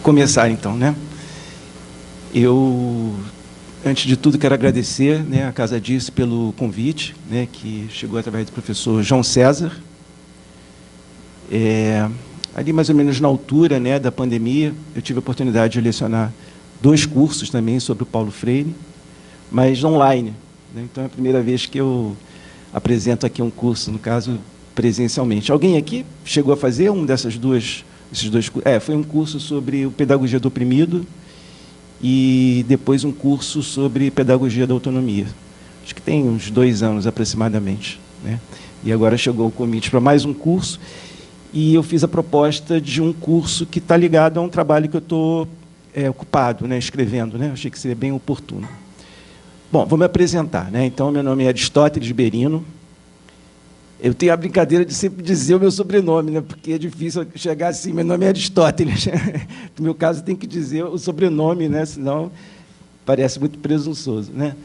Começar, então, né? Eu, antes de tudo, quero agradecer, né, a Casa Dirce pelo convite, né, que chegou através do professor João César. Ali, mais ou menos na altura, né, da pandemia, eu tive a oportunidade de lecionar 2 cursos também sobre o Paulo Freire, mas online, né? Então, é a primeira vez que eu apresento aqui um curso, no caso, presencialmente. Alguém aqui chegou a fazer esses dois cursos? Foi um curso sobre o Pedagogia do Oprimido e depois um curso sobre Pedagogia da Autonomia. Acho que tem uns 2 anos, aproximadamente, né? E agora chegou o convite para mais um curso, e eu fiz a proposta de um curso que está ligado a um trabalho que eu estou ocupado, né, escrevendo, né? Achei que seria bem oportuno. Bom, vou me apresentar, né? Então, meu nome é Aristóteles Berino. Eu tenho a brincadeira de sempre dizer o meu sobrenome, né? Porque é difícil chegar assim, meu nome é Aristóteles. No meu caso, tem que dizer o sobrenome, né? Senão parece muito presunçoso, né?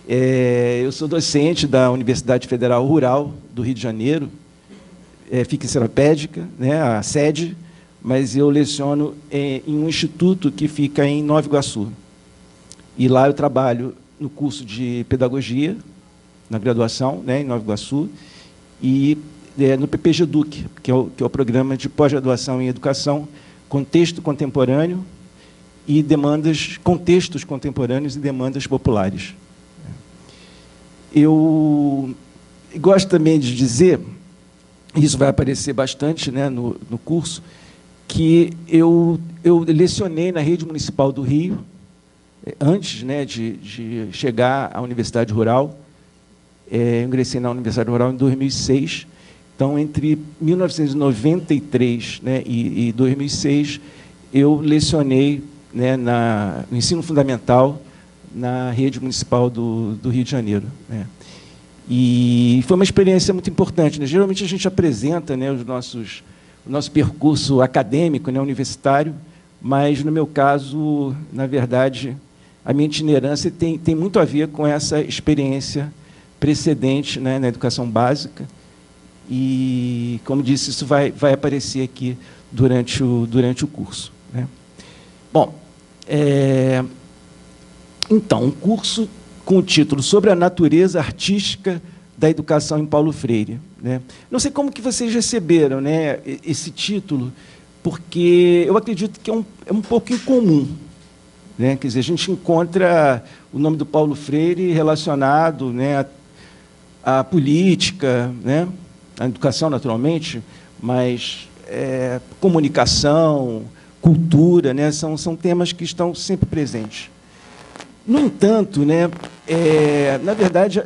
Eu sou docente da Universidade Federal Rural do Rio de Janeiro, fica em Seropédica, né, a sede, mas eu leciono em um instituto que fica em Nova Iguaçu. E lá eu trabalho no curso de Pedagogia, na graduação, né, em Nova Iguaçu, e no PPGEDUC, que é o Programa de Pós-Graduação em Educação, Contexto Contemporâneo e Contextos Contemporâneos e Demandas Populares. Eu gosto também de dizer, isso vai aparecer bastante, né, no curso, que eu lecionei na Rede Municipal do Rio, antes, né, de chegar à Universidade Rural. Eu ingressei na Universidade Rural em 2006. Então, entre 1993, né, e 2006, eu lecionei, né, no ensino fundamental na Rede Municipal do Rio de Janeiro, né. E foi uma experiência muito importante, né? Geralmente a gente apresenta, né, o nosso percurso acadêmico, né, universitário, mas, no meu caso, na verdade, a minha itinerância tem muito a ver com essa experiência precedente, né, na educação básica. E, como disse, isso vai aparecer aqui durante o curso, né? Bom, então, um curso com o título Sobre a Natureza Artística da Educação em Paulo Freire, né? Não sei como que vocês receberam, né, esse título, porque eu acredito que é um pouco incomum, né? Quer dizer, a gente encontra o nome do Paulo Freire relacionado, né, à política, né, à educação, naturalmente, mas comunicação, cultura, né, são temas que estão sempre presentes. No entanto, né, na verdade,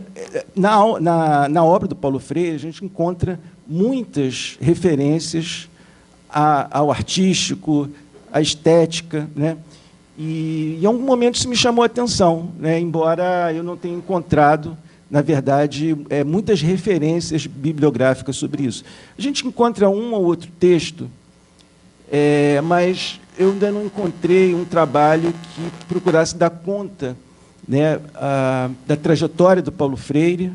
na obra do Paulo Freire, a gente encontra muitas referências ao artístico, à estética, né? E, em algum momento, isso me chamou a atenção, né, embora eu não tenha encontrado, na verdade, muitas referências bibliográficas sobre isso. A gente encontra um ou outro texto, mas eu ainda não encontrei um trabalho que procurasse dar conta, né, da trajetória do Paulo Freire,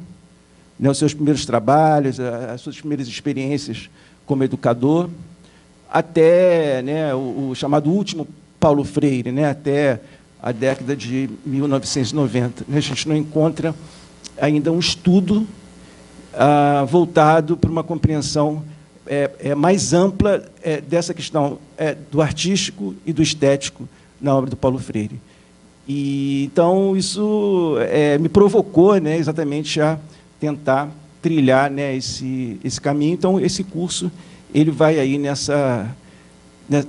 né, os seus primeiros trabalhos, as suas primeiras experiências como educador, até, né, o chamado último Paulo Freire, né, até a década de 1990. A gente não encontra ainda um estudo voltado para uma compreensão mais ampla dessa questão do artístico e do estético na obra do Paulo Freire. E, então, isso me provocou, né, exatamente a tentar trilhar, né, esse caminho. Então, esse curso ele vai aí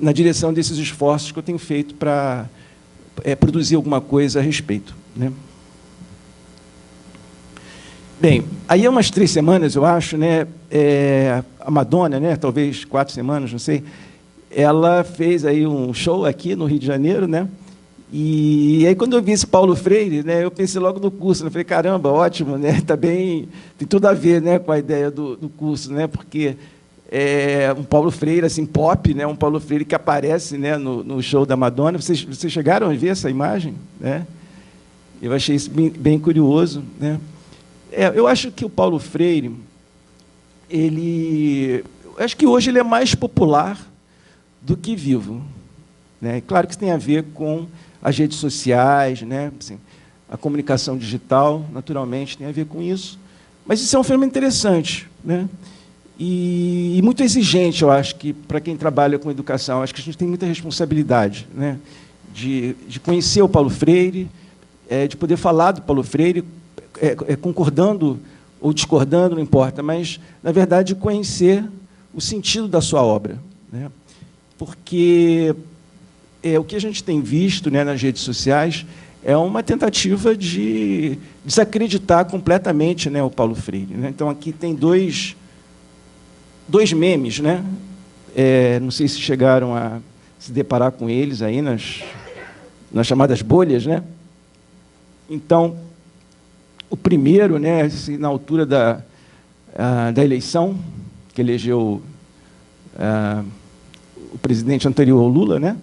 na direção desses esforços que eu tenho feito para produzir alguma coisa a respeito, né? Bem, aí há umas 3 semanas, eu acho, né, a Madonna, né, talvez 4 semanas, não sei, ela fez aí um show aqui no Rio de Janeiro, né? E aí, quando eu vi esse Paulo Freire, né, eu pensei logo no curso, né? Eu falei, caramba, ótimo, né? Tá bem, tem tudo a ver, né, com a ideia do curso, né? Porque um Paulo Freire assim pop, né? Um Paulo Freire que aparece, né, no show da Madonna. Vocês chegaram a ver essa imagem, né? Eu achei isso bem curioso, né? Eu acho que o Paulo Freire, acho que hoje ele é mais popular do que vivo, né? E claro que isso tem a ver com as redes sociais, né? Assim, a comunicação digital, naturalmente, tem a ver com isso. Mas isso é um fenômeno interessante, né? E muito exigente, eu acho, que para quem trabalha com educação. Acho que a gente tem muita responsabilidade, né? De conhecer o Paulo Freire, de poder falar do Paulo Freire, concordando ou discordando, não importa, mas, na verdade, conhecer o sentido da sua obra, né? Porque o que a gente tem visto, né, nas redes sociais é uma tentativa de desacreditar completamente, né, o Paulo Freire, né? Então, aqui tem dois memes, né? Não sei se chegaram a se deparar com eles aí nas chamadas bolhas, né? Então, o primeiro, né, na altura da eleição, que elegeu o presidente anterior ao Lula, né?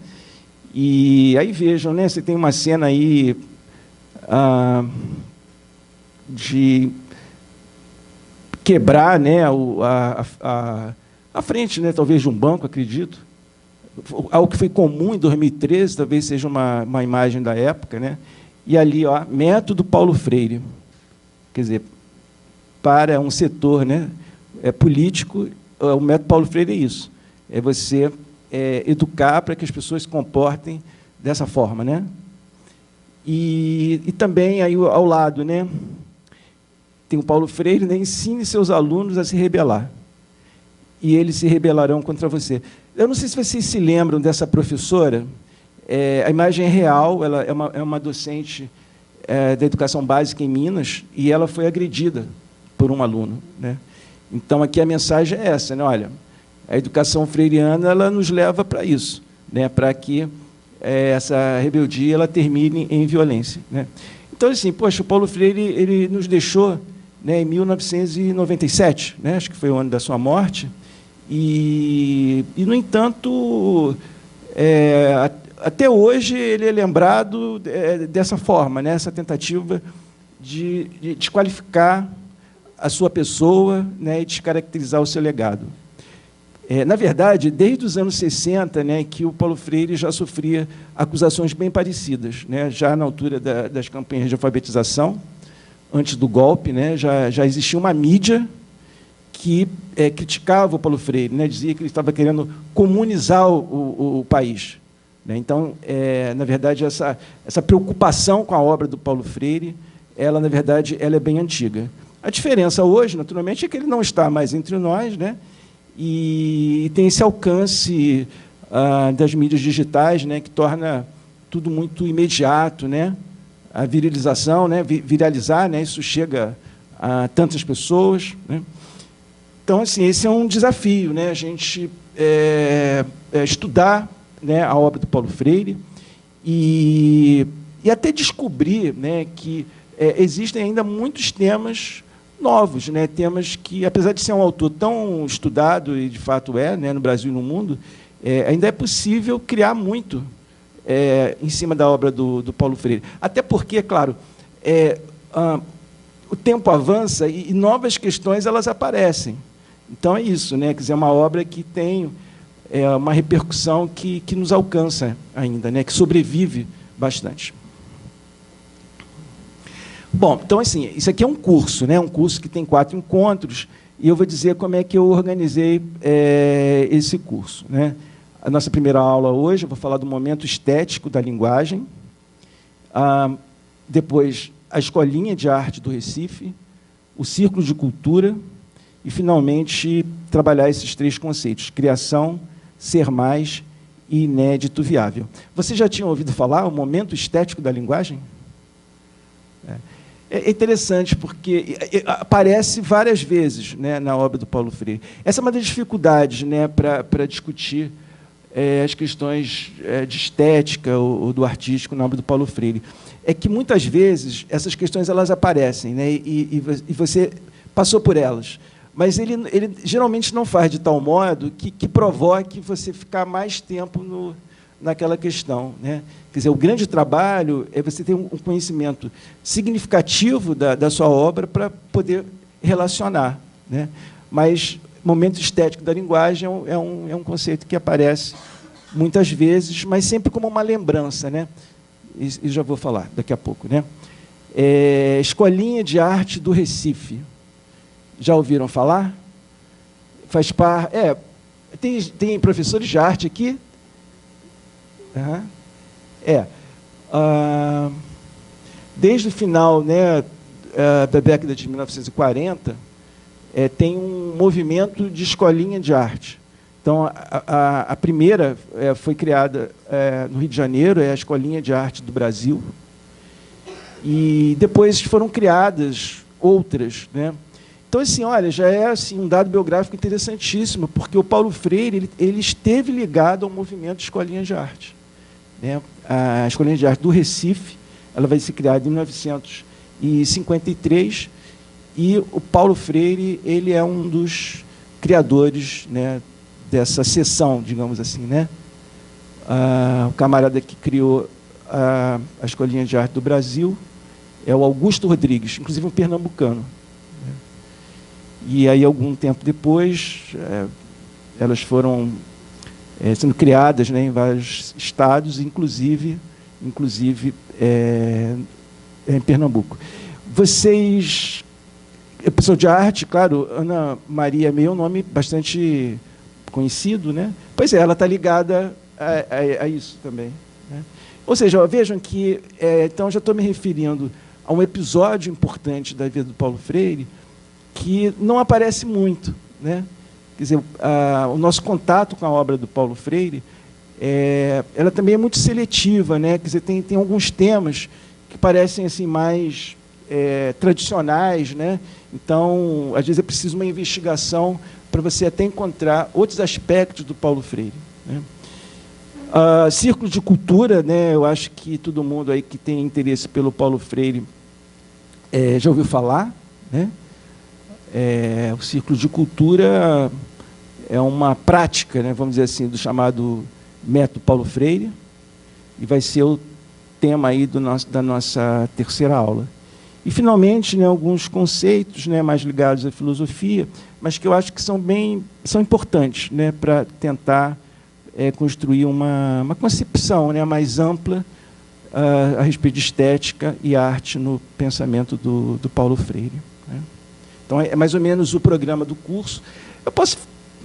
E aí vejam, né, você tem uma cena aí de quebrar, né, a frente, né, talvez de um banco, acredito, algo que foi comum em 2013, talvez seja uma imagem da época, né? E ali, ó, método Paulo Freire. Quer dizer, para um setor, né, político, o método Paulo Freire é isso. É você educar para que as pessoas se comportem dessa forma, né? E também, aí, ao lado, né, tem o Paulo Freire, né, ensine seus alunos a se rebelar. E eles se rebelarão contra você. Eu não sei se vocês se lembram dessa professora. A imagem é real, ela é uma docente da educação básica em Minas, e ela foi agredida por um aluno, né? Então, aqui a mensagem é essa, né? Olha, a educação freiriana ela nos leva para isso, né? Para que essa rebeldia ela termine em violência, né? Então, assim, poxa, o Paulo Freire ele nos deixou, né, em 1997, né? Acho que foi o ano da sua morte, e no entanto, até hoje ele é lembrado dessa forma, né? Essa tentativa de desqualificar a sua pessoa, né, e descaracterizar o seu legado. Na verdade, desde os anos 60, né, que o Paulo Freire já sofria acusações bem parecidas, né? Já na altura das campanhas de alfabetização, antes do golpe, né, já existia uma mídia que criticava o Paulo Freire, né? Dizia que ele estava querendo comunizar o país. Então, na verdade, essa preocupação com a obra do Paulo Freire, ela, na verdade, ela é bem antiga. A diferença hoje, naturalmente, é que ele não está mais entre nós, né? E tem esse alcance das mídias digitais, né, que torna tudo muito imediato, né? A viralização, né? Viralizar, né? Isso chega a tantas pessoas, né? Então, assim, esse é um desafio, né? A gente estudar, né, a obra do Paulo Freire e até descobrir, né, que existem ainda muitos temas novos, né, temas que, apesar de ser um autor tão estudado, e de fato né, no Brasil e no mundo, ainda é possível criar muito em cima da obra do Paulo Freire. Até porque, claro, o tempo avança e novas questões elas aparecem. Então, é isso, né, quer dizer, é uma obra que tem uma repercussão que nos alcança ainda, né, que sobrevive bastante. Bom, então, assim, isso aqui é um curso, né, um curso que tem 4 encontros, e eu vou dizer como é que eu organizei esse curso, né? A nossa primeira aula hoje, eu vou falar do momento estético da linguagem, depois, a Escolinha de Arte do Recife, o Círculo de Cultura, e, finalmente, trabalhar esses 3 conceitos: criação, ser mais e inédito viável. Vocês já tinham ouvido falar o momento estético da linguagem? É interessante, porque aparece várias vezes, né, na obra do Paulo Freire. Essa é uma das dificuldades, né, para discutir as questões de estética ou do artístico na obra do Paulo Freire. É que, muitas vezes, essas questões elas aparecem, né, e você passou por elas. Mas ele geralmente não faz de tal modo que provoque você ficar mais tempo naquela questão, né? Quer dizer, o grande trabalho é você ter um conhecimento significativo da sua obra para poder relacionar, né? Mas momento estético da linguagem é um conceito que aparece muitas vezes, mas sempre como uma lembrança, né? E já vou falar daqui a pouco, né? Escolinha de Arte do Recife. Já ouviram falar? Faz parte. Tem professores de arte aqui? Uhum. Desde o final, né, da década de 1940, tem um movimento de escolinha de arte. Então, a primeira foi criada no Rio de Janeiro, é a Escolinha de Arte do Brasil, e depois foram criadas outras, né? Então, assim, olha, já é assim, um dado biográfico interessantíssimo, porque o Paulo Freire ele esteve ligado ao movimento de escolinha de arte, né? A Escolinha de Arte do Recife, ela vai ser criada em 1953, e o Paulo Freire ele é um dos criadores, né, dessa seção, digamos assim, né? O camarada que criou a Escolinha de Arte do Brasil é o Augusto Rodrigues, inclusive um pernambucano. E aí, algum tempo depois, elas foram sendo criadas, né, em vários estados, inclusive em Pernambuco. Vocês, pessoa de arte, claro, Ana Maria Meio é um nome bastante conhecido, né? Pois é, ela está ligada a isso também, né? Ou seja, vejam que, então, já estou me referindo a um episódio importante da vida do Paulo Freire, que não aparece muito, né? Quer dizer, o nosso contato com a obra do Paulo Freire, ela também é muito seletiva, né? Quer dizer, tem alguns temas que parecem assim mais tradicionais, né? Então, às vezes é preciso uma investigação para você até encontrar outros aspectos do Paulo Freire, né? Círculo de cultura, né? Eu acho que todo mundo aí que tem interesse pelo Paulo Freire já ouviu falar, né? O círculo de cultura é uma prática, né, vamos dizer assim, do chamado método Paulo Freire, e vai ser o tema aí da nossa terceira aula. E, finalmente, né, alguns conceitos, né, mais ligados à filosofia, mas que eu acho que são importantes, né, para tentar construir uma concepção, né, mais ampla a respeito de estética e arte no pensamento do Paulo Freire, né? Então, é mais ou menos o programa do curso. Eu posso,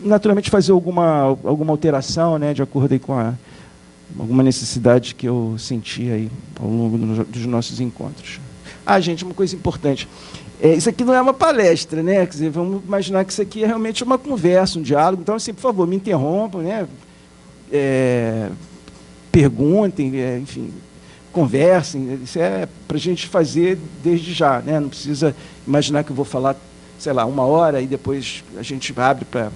naturalmente, fazer alguma alteração, né, de acordo aí com alguma necessidade que eu senti aí ao longo dos nossos encontros. Gente, uma coisa importante. Isso aqui não é uma palestra, né? Quer dizer, vamos imaginar que isso aqui é realmente uma conversa, um diálogo. Então, assim, por favor, me interrompam, né? Perguntem, enfim, conversem. Isso é para a gente fazer desde já, né? Não precisa imaginar que eu vou falar, sei lá, 1 hora e depois a gente abre para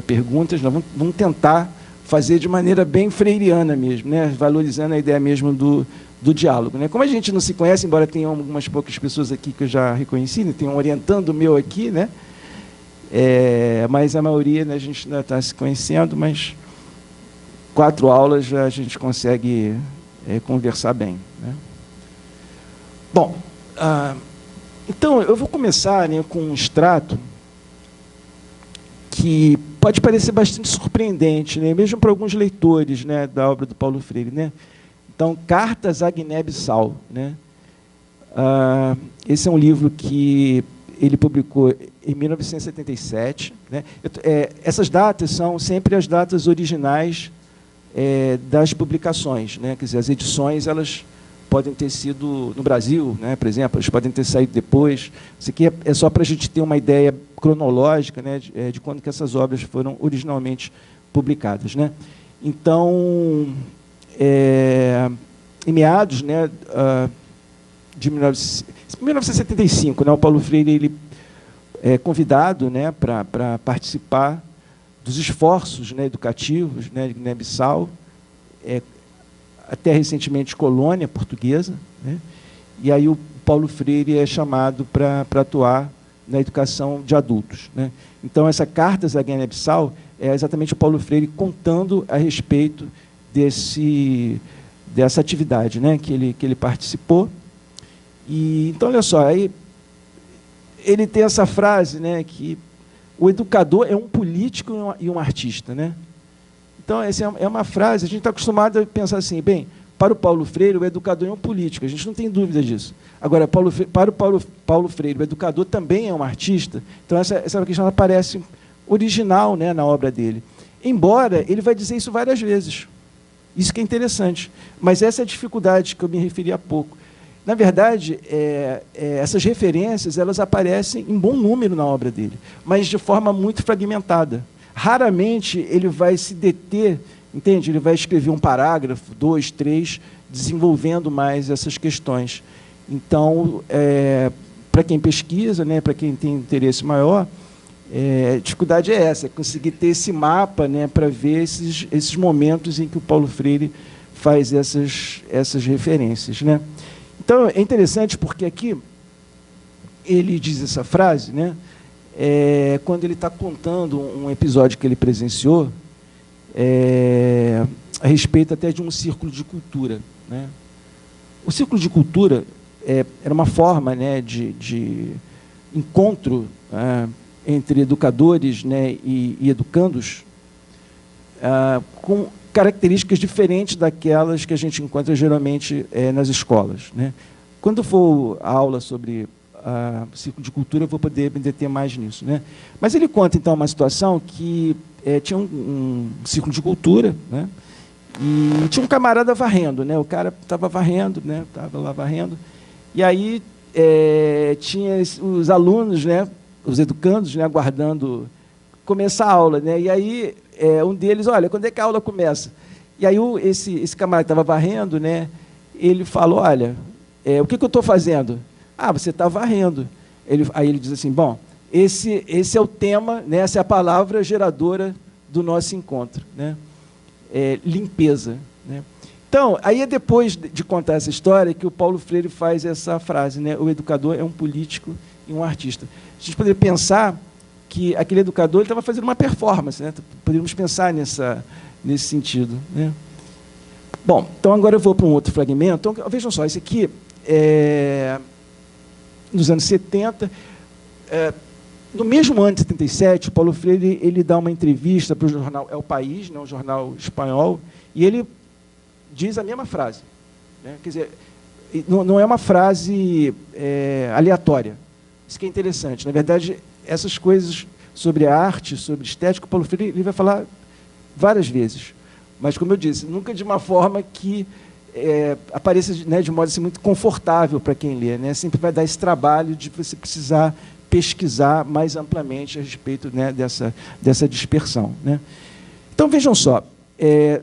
perguntas. Nós vamos tentar fazer de maneira bem freiriana mesmo, né? Valorizando a ideia mesmo do diálogo, né? Como a gente não se conhece, embora tenha algumas poucas pessoas aqui que eu já reconheci, né? Tem um orientando meu aqui, né? Mas a maioria, né, a gente ainda está se conhecendo, mas 4 aulas já a gente consegue conversar bem, né? Bom, então, eu vou começar, né, com um extrato que pode parecer bastante surpreendente, né, mesmo para alguns leitores, né, da obra do Paulo Freire, né? Então, Cartas à Guiné-Bissau, né? Esse é um livro que ele publicou em 1977, né? Essas datas são sempre as datas originais das publicações, né? Quer dizer, as edições, elas podem ter sido no Brasil, né, por exemplo, eles podem ter saído depois. Isso aqui é só para a gente ter uma ideia cronológica, né, de quando que essas obras foram originalmente publicadas, né? Então, em meados, né, de 1975, né, o Paulo Freire ele é convidado, né, para participar dos esforços, né, educativos, né, de Guiné-Bissau, até recentemente colônia portuguesa, né? E aí o Paulo Freire é chamado para atuar na educação de adultos, né? Então, essa Cartas à Guiné-Bissau é exatamente o Paulo Freire contando a respeito dessa atividade, né, que ele participou. E, então, olha só, aí ele tem essa frase, né, que o educador é um político e um artista, né? Então, essa é uma frase, a gente está acostumado a pensar assim, bem, para o Paulo Freire, o educador é um político, a gente não tem dúvida disso. Agora, para o Paulo Freire, o educador também é um artista, então essa questão ela parece original, né, na obra dele. Embora ele vai dizer isso várias vezes. Isso que é interessante. Mas essa é a dificuldade que eu me referi há pouco. Na verdade, essas referências elas aparecem em bom número na obra dele, mas de forma muito fragmentada. Raramente ele vai se deter, entende? Ele vai escrever um parágrafo, 2, 3, desenvolvendo mais essas questões. Então, para quem pesquisa, né, para quem tem interesse maior, a dificuldade é essa, é conseguir ter esse mapa, né, para ver esses momentos em que o Paulo Freire faz essas referências, né? Então, é interessante porque aqui ele diz essa frase, né, quando ele está contando um episódio que ele presenciou, a respeito até de um círculo de cultura, né? O círculo de cultura era uma forma, né, de encontro entre educadores, né, e educandos, com características diferentes daquelas que a gente encontra geralmente nas escolas, né? Quando for a aula sobre círculo de cultura, eu vou poder me deter mais nisso, né? Mas ele conta, então, uma situação que tinha um círculo de cultura, né? E tinha um camarada varrendo, né? O cara estava varrendo, né? Estava lá varrendo, e aí tinha os alunos, né? Os educandos, né? Aguardando começar a aula, né? E aí um deles, olha, quando é que a aula começa? E aí esse camarada que estava varrendo, né? Ele falou, olha, o que eu estou fazendo? Ah, você está varrendo. Aí ele diz assim, bom, esse é o tema, né? Essa é a palavra geradora do nosso encontro, né? Limpeza, né? Então, aí é depois de contar essa história que o Paulo Freire faz essa frase, né? O educador é um político e um artista. A gente poderia pensar que aquele educador estava fazendo uma performance, né? Poderíamos pensar nesse sentido, né? Bom, então agora eu vou para um outro fragmento. Então, vejam só, esse aqui nos anos 70, no mesmo ano de 77, o Paulo Freire ele dá uma entrevista para o jornal El País, né, um jornal espanhol, e ele diz a mesma frase, né? Quer dizer, não é uma frase aleatória. Isso que é interessante. Na verdade, essas coisas sobre a arte, sobre estética, o Paulo Freire ele vai falar várias vezes. Mas, como eu disse, nunca de uma forma que apareça, né, de modo assim, muito confortável para quem lê, né? Sempre vai dar esse trabalho de você precisar pesquisar mais amplamente a respeito, né, dessa dispersão, né? Então, vejam só,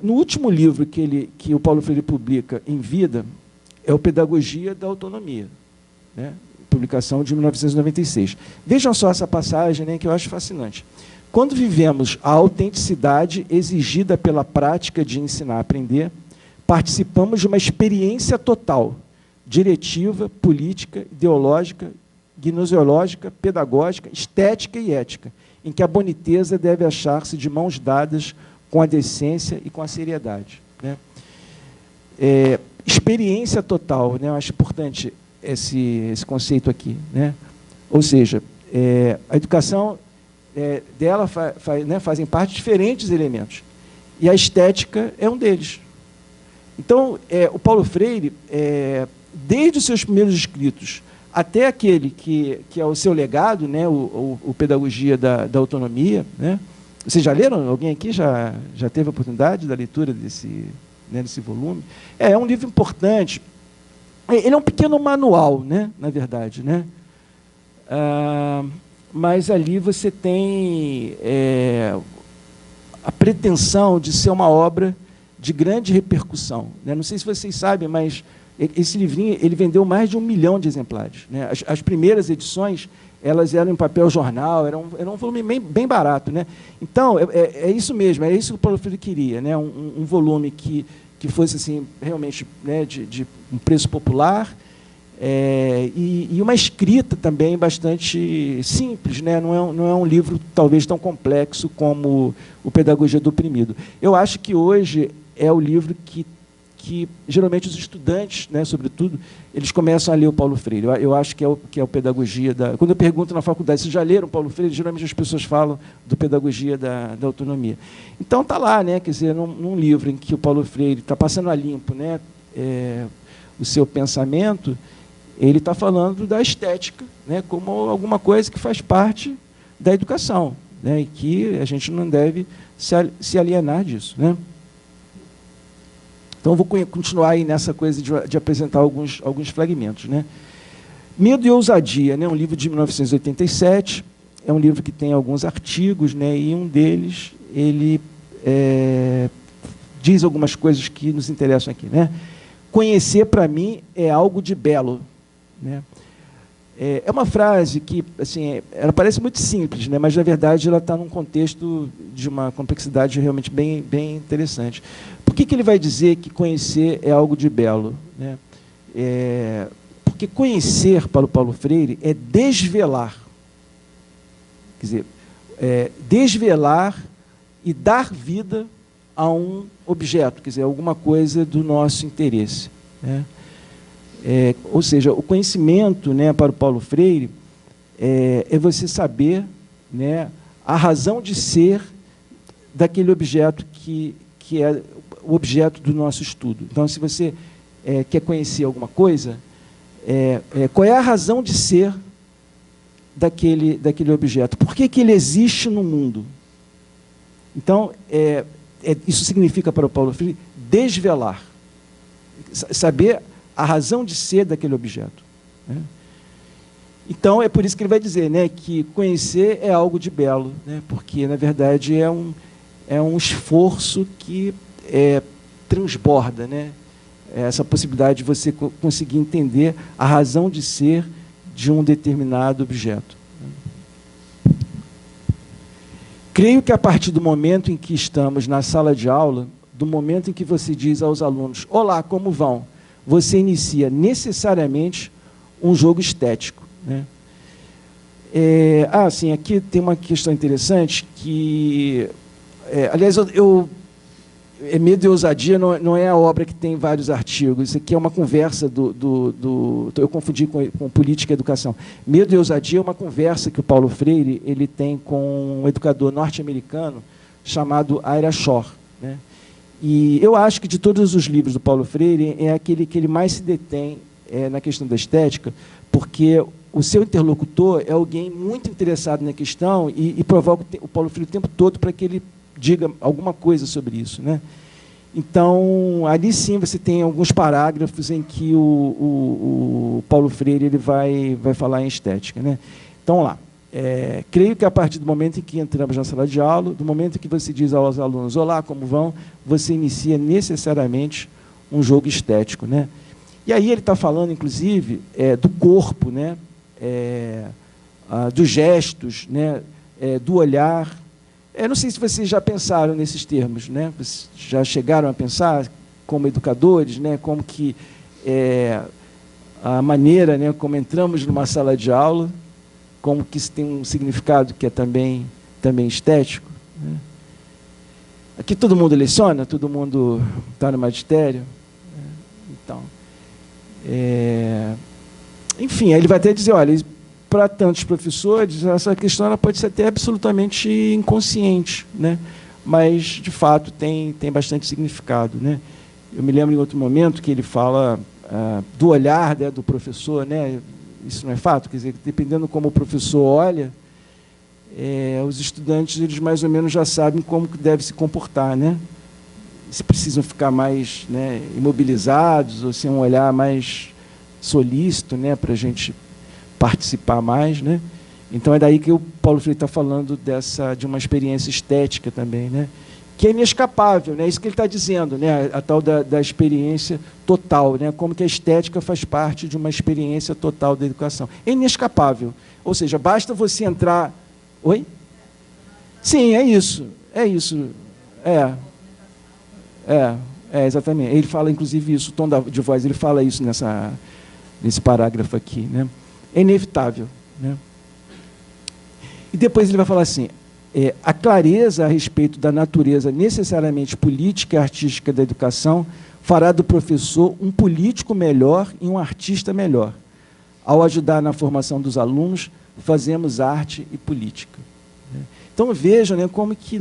no último livro que o Paulo Freire publica em vida, é o Pedagogia da Autonomia, né? Publicação de 1996. Vejam só essa passagem, né, que eu acho fascinante. Quando vivemos a autenticidade exigida pela prática de ensinar a aprender, participamos de uma experiência total, diretiva, política, ideológica, gnoseológica, pedagógica, estética e ética, em que a boniteza deve achar-se de mãos dadas com a decência e com a seriedade, né? Experiência total, né? Eu acho importante esse conceito aqui, né? Ou seja, a educação dela né, fazem parte diferentes elementos, e a estética é um deles. Então, o Paulo Freire, desde os seus primeiros escritos até aquele que é o seu legado, né, o Pedagogia da Autonomia, né? Vocês já leram? Alguém aqui já teve a oportunidade da leitura desse volume? É um livro importante. Ele é um pequeno manual, né, na verdade, né? Mas ali você tem a pretensão de ser uma obra de grande repercussão, né? Não sei se vocês sabem, mas esse livrinho ele vendeu mais de 1 milhão de exemplares, né? As primeiras edições elas eram em papel jornal, era um volume bem barato, né? Então, é isso mesmo, é isso que o Paulo Freire queria, né? Um volume que fosse assim, realmente, né, de um preço popular, e uma escrita também bastante simples, né? Não é um livro talvez tão complexo como o Pedagogia do Oprimido. Eu acho que hoje é o livro que que, geralmente, os estudantes, né, sobretudo, eles começam a ler o Paulo Freire. Eu acho que é o Pedagogia da... Quando eu pergunto na faculdade, vocês já leram Paulo Freire? Geralmente as pessoas falam do Pedagogia da Autonomia. Então, está lá, né, quer dizer, num livro em que o Paulo Freire está passando a limpo, né, o seu pensamento, ele está falando da estética, né, como alguma coisa que faz parte da educação, né, e que a gente não deve se alienar disso, né? Então, eu vou continuar aí nessa coisa de apresentar alguns fragmentos, né? Medo e Ousadia, né? Um livro de 1987, é um livro que tem alguns artigos, né? E um deles, ele diz algumas coisas que nos interessam aqui, né? Conhecer, para mim, é algo de belo, né? É uma frase que, assim, ela parece muito simples, né? Mas, na verdade, ela está num contexto de uma complexidade realmente bem interessante. Por que ele vai dizer que conhecer é algo de belo, né? Porque conhecer, para o Paulo Freire, é desvelar. Quer dizer, desvelar e dar vida a um objeto, quer dizer, alguma coisa do nosso interesse, né? Ou seja, o conhecimento, né, para o Paulo Freire, é você saber, né, a razão de ser daquele objeto que é o objeto do nosso estudo. Então, se você quer conhecer alguma coisa, qual é a razão de ser daquele objeto? Por que ele existe no mundo? Então, isso significa para o Paulo Freire desvelar, saber a razão de ser daquele objeto, né? Então, é por isso que ele vai dizer, né, que conhecer é algo de belo, né, porque, na verdade, é um esforço que transborda, né, essa possibilidade de você conseguir entender a razão de ser de um determinado objeto. Creio que, a partir do momento em que estamos na sala de aula, do momento em que você diz aos alunos, olá, como vão? Você inicia necessariamente um jogo estético, né? Sim, aqui tem uma questão interessante que, aliás, Medo e Ousadia não é a obra que tem vários artigos. Isso aqui é uma conversa eu confundi com Política e Educação. Medo e Ousadia é uma conversa que o Paulo Freire ele tem com um educador norte-americano chamado Ira Shor, né? E eu acho que, de todos os livros do Paulo Freire, é aquele que ele mais se detém na questão da estética, porque o seu interlocutor é alguém muito interessado na questão e provoca o Paulo Freire o tempo todo para que ele diga alguma coisa sobre isso, né? Então, ali sim você tem alguns parágrafos em que o Paulo Freire ele vai falar em estética, né? Então, vamos lá. Creio que, a partir do momento em que entramos na sala de aula, do momento em que você diz aos alunos, olá, como vão? Você inicia necessariamente um jogo estético, né? E aí ele está falando, inclusive, do corpo, né? Dos gestos, né? Do olhar. Não sei se vocês já pensaram nesses termos, né? Vocês já chegaram a pensar, como educadores, né? Como que a maneira, né? Como entramos numa sala de aula, como que isso tem um significado que é também estético, né? Aqui todo mundo leciona, todo mundo está no magistério, né? Então, enfim, aí ele vai até dizer, olha, para tantos professores, essa questão ela pode ser até absolutamente inconsciente, né? Mas, de fato, tem bastante significado, né? Eu me lembro, em outro momento, que ele fala do olhar, né, do professor, né? Isso não é fato? Quer dizer, dependendo como o professor olha, os estudantes eles mais ou menos já sabem como que deve se comportar, né? Se precisam ficar mais, né, imobilizados, ou se é um olhar mais solícito, né, para a gente participar mais, né? Então, é daí que o Paulo Freire está falando de uma experiência estética também, né? Que é inescapável, né? Isso que ele está dizendo, né? A tal da experiência total, né? Como que a estética faz parte de uma experiência total da educação. É inescapável. Ou seja, basta você entrar... Oi? Sim, é isso. É isso. Exatamente. Ele fala, inclusive, isso, o tom de voz, ele fala isso nesse parágrafo aqui, né? É inevitável, né? E depois ele vai falar assim, a clareza a respeito da natureza necessariamente política e artística da educação fará do professor um político melhor e um artista melhor. Ao ajudar na formação dos alunos, fazemos arte e política. Então, vejam, né, como que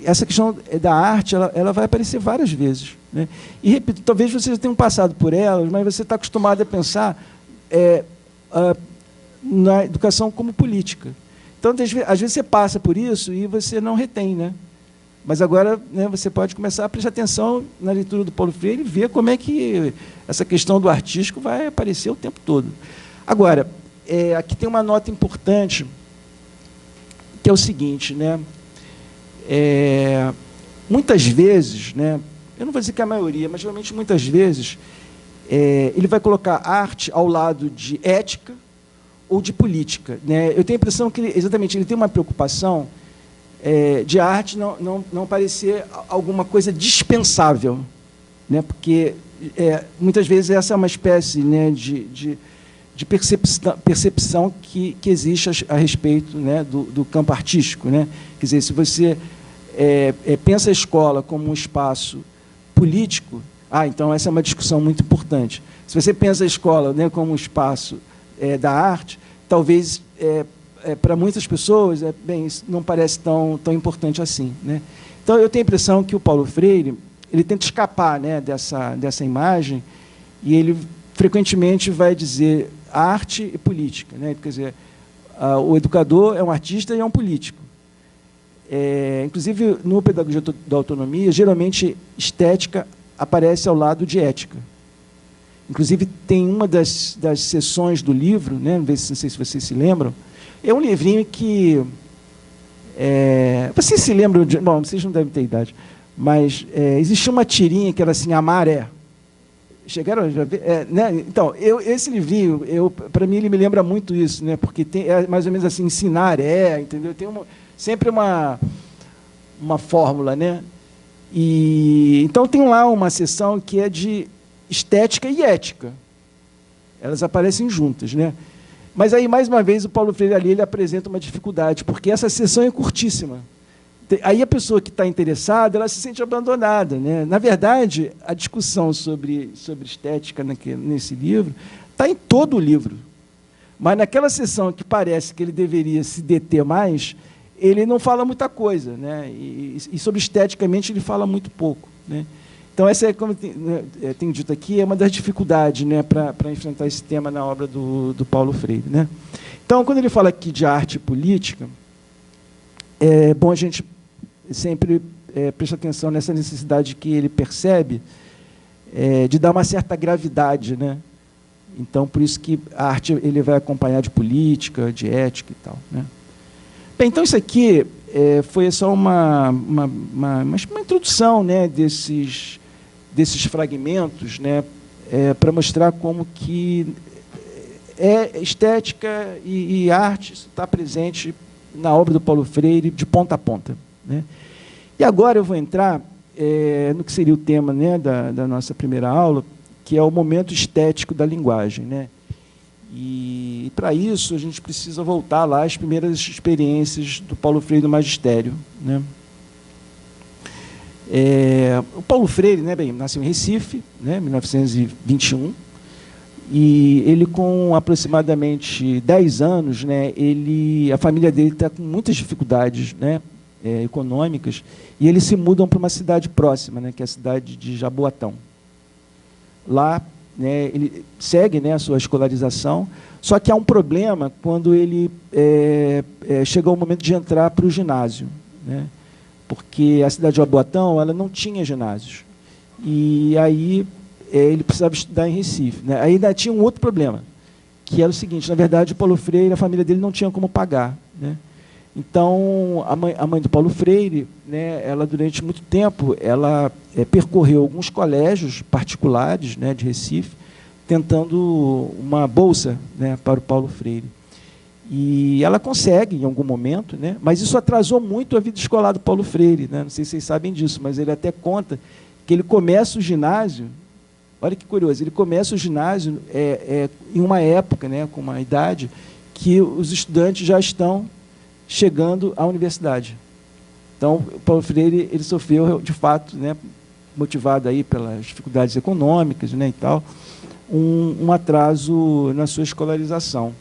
essa questão da arte ela vai aparecer várias vezes. Né? E, repito, talvez vocês já tenham passado por elas, mas você está acostumado a pensar na educação como política. Então, às vezes, você passa por isso e você não retém. Né? Mas agora, né, você pode começar a prestar atenção na leitura do Paulo Freire e ver como é que essa questão do artístico vai aparecer o tempo todo. Agora, aqui tem uma nota importante, que é o seguinte, né? Muitas vezes, né, eu não vou dizer que a maioria, mas geralmente muitas vezes, ele vai colocar arte ao lado de ética ou de política. Né? Eu tenho a impressão que, exatamente, ele tem uma preocupação de arte não parecer alguma coisa dispensável, né? Porque, muitas vezes, essa é uma espécie, né, de percepção que existe a respeito, né, do campo artístico. Né? Quer dizer, se você pensa a escola como um espaço político, então essa é uma discussão muito importante. Se você pensa a escola, né, como um espaço da arte, talvez, para muitas pessoas, bem, isso não parece tão importante assim. Né? Então, eu tenho a impressão que o Paulo Freire ele tenta escapar, né, dessa imagem, e ele frequentemente vai dizer arte e política. Né? Quer dizer, o educador é um artista e é um político. Inclusive, no Pedagogia da Autonomia, geralmente, estética aparece ao lado de ética. Inclusive, tem uma das sessões do livro, né? Não sei se vocês se lembram, é um livrinho que... vocês se lembram de... Bom, vocês não devem ter idade, mas existia uma tirinha que era assim, Amar é. Chegaram a ver? Né? Então, esse livrinho, para mim, ele me lembra muito isso, né? Porque é mais ou menos assim, ensinar entendeu? Tem sempre uma fórmula, né? Então, tem lá uma seção que é de estética e ética. Elas aparecem juntas, né? Mas aí, mais uma vez, o Paulo Freire ali ele apresenta uma dificuldade, porque essa sessão é curtíssima. Aí a pessoa que está interessada, ela se sente abandonada. Né? Na verdade, a discussão sobre estética nesse livro está em todo o livro. Mas naquela sessão que parece que ele deveria se deter mais, ele não fala muita coisa. Né? E sobre esteticamente ele fala muito pouco. Né? Então, essa, como eu tenho dito aqui, é uma das dificuldades, né, para enfrentar esse tema na obra do Paulo Freire. Né? Então, quando ele fala aqui de arte e política, é bom a gente sempre prestar atenção nessa necessidade que ele percebe de dar uma certa gravidade. Né? Então, por isso que a arte ele vai acompanhar de política, de ética e tal. Né? Bem, então, isso aqui foi só uma introdução, né, desses fragmentos, né, para mostrar como que estética e arte está presente na obra do Paulo Freire de ponta a ponta. Né? E agora eu vou entrar no que seria o tema, né, da nossa primeira aula, que é o momento estético da linguagem. Né? E para isso a gente precisa voltar lá às primeiras experiências do Paulo Freire do magistério. Né? O Paulo Freire, né, bem, nasceu em Recife, né, 1921, e ele, com aproximadamente 10 anos, né, a família dele está com muitas dificuldades, né, econômicas, e eles se mudam para uma cidade próxima, né, que é a cidade de Jaboatão. Lá, né, ele segue, né, a sua escolarização, só que há um problema quando ele chega ao momento de entrar para o ginásio. Né, porque a cidade de Jaboatão ela não tinha ginásios. E aí ele precisava estudar em Recife. Né? Aí ainda tinha um outro problema, que era o seguinte: na verdade, o Paulo Freire, a família dele não tinha como pagar. Né? Então, a mãe do Paulo Freire, né, ela, durante muito tempo, ela percorreu alguns colégios particulares, né, de Recife, tentando uma bolsa, né, para o Paulo Freire. E ela consegue, em algum momento, né, mas isso atrasou muito a vida escolar do Paulo Freire. Né? Não sei se vocês sabem disso, mas ele até conta que ele começa o ginásio, olha que curioso, ele começa o ginásio em uma época, né, com uma idade, que os estudantes já estão chegando à universidade. Então, o Paulo Freire ele sofreu, de fato, né, motivado aí pelas dificuldades econômicas, né, e tal, um atraso na sua escolarização.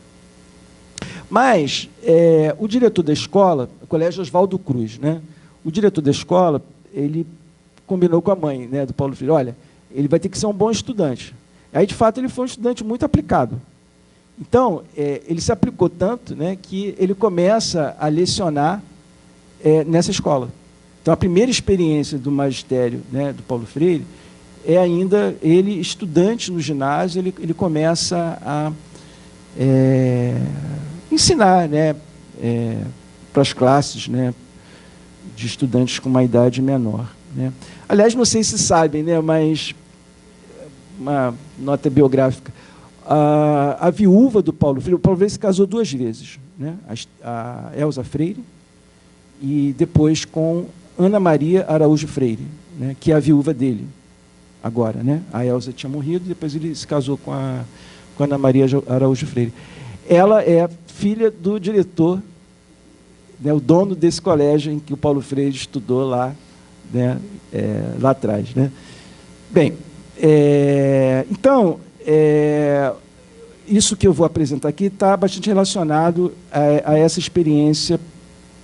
Mas o diretor da escola, o Colégio Oswaldo Cruz, né, o diretor da escola, ele combinou com a mãe, né, do Paulo Freire, olha, ele vai ter que ser um bom estudante. Aí, de fato, ele foi um estudante muito aplicado. Então, ele se aplicou tanto, né, que ele começa a lecionar nessa escola. Então, a primeira experiência do magistério, né, do Paulo Freire é ainda ele, estudante no ginásio, ele começa a ensinar, né, para as classes, né, de estudantes com uma idade menor, né. Aliás, não sei se sabem, né, mas uma nota biográfica, a viúva do Paulo Freire, o Paulo Freire se casou 2 vezes, né, a Elza Freire, e depois com Ana Maria Araújo Freire, né, que é a viúva dele agora, né. A Elza tinha morrido, depois ele se casou com a Ana Maria Araújo Freire. Ela é filha do diretor, né, o dono desse colégio em que o Paulo Freire estudou lá, né, lá atrás, né. Bem, então, isso que eu vou apresentar aqui está bastante relacionado a essa experiência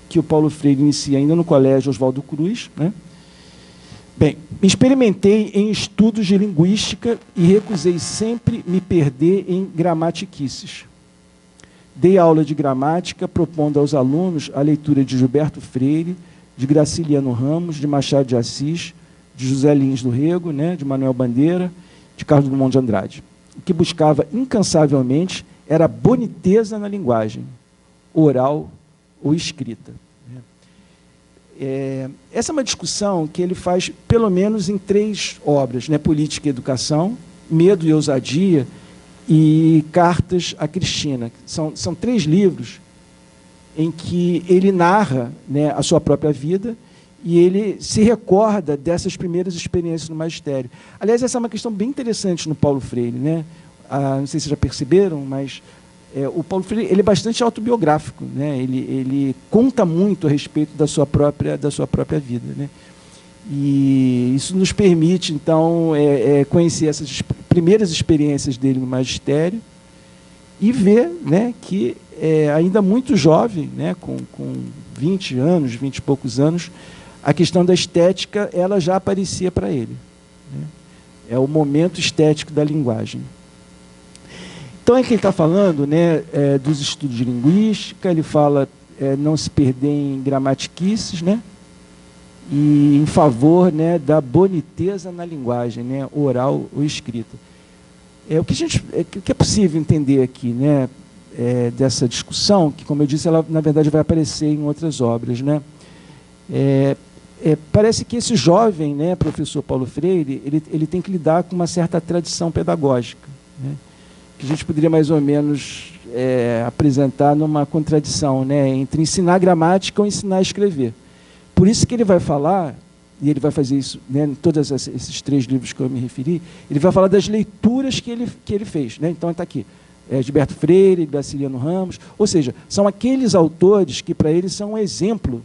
que o Paulo Freire inicia ainda no Colégio Oswaldo Cruz, né. Bem, me experimentei em estudos de linguística e recusei sempre me perder em gramatiquices. Dei aula de gramática, propondo aos alunos a leitura de Gilberto Freire, de Graciliano Ramos, de Machado de Assis, de José Lins do Rego, né, de Manuel Bandeira, de Carlos Drummond de Andrade. O que buscava incansavelmente era a boniteza na linguagem, oral ou escrita. Essa é uma discussão que ele faz, pelo menos, em 3 obras, né, Política e Educação, Medo e Ousadia e Cartas a Cristina. São 3 livros em que ele narra, né, a sua própria vida e ele se recorda dessas primeiras experiências no magistério. Aliás, essa é uma questão bem interessante no Paulo Freire, né? Não sei se vocês já perceberam, mas o Paulo Freire ele é bastante autobiográfico, né? Ele conta muito a respeito da sua própria vida, né? E isso nos permite, então, conhecer essas primeiras experiências dele no magistério e ver, né, que ainda muito jovem, né, com 20 anos, 20 e poucos anos, a questão da estética ela já aparecia para ele, né? É o momento estético da linguagem. Então, é que ele está falando, né, dos estudos de linguística, ele fala não se perder em gramatiquices, né, e em favor, né, da boniteza na linguagem, né, oral ou escrita. O que é possível entender aqui, né, dessa discussão, que, como eu disse, ela, na verdade, vai aparecer em outras obras, né? Parece que esse jovem, né, professor Paulo Freire, ele tem que lidar com uma certa tradição pedagógica, né, que a gente poderia mais ou menos apresentar numa contradição, né, entre ensinar gramática ou ensinar a escrever. Por isso que ele vai falar, e ele vai fazer isso, né, em todos esses 3 livros que eu me referi, ele vai falar das leituras que ele fez, né? Então está aqui, Gilberto Freire, Graciliano Ramos, ou seja, são aqueles autores que para ele são um exemplo,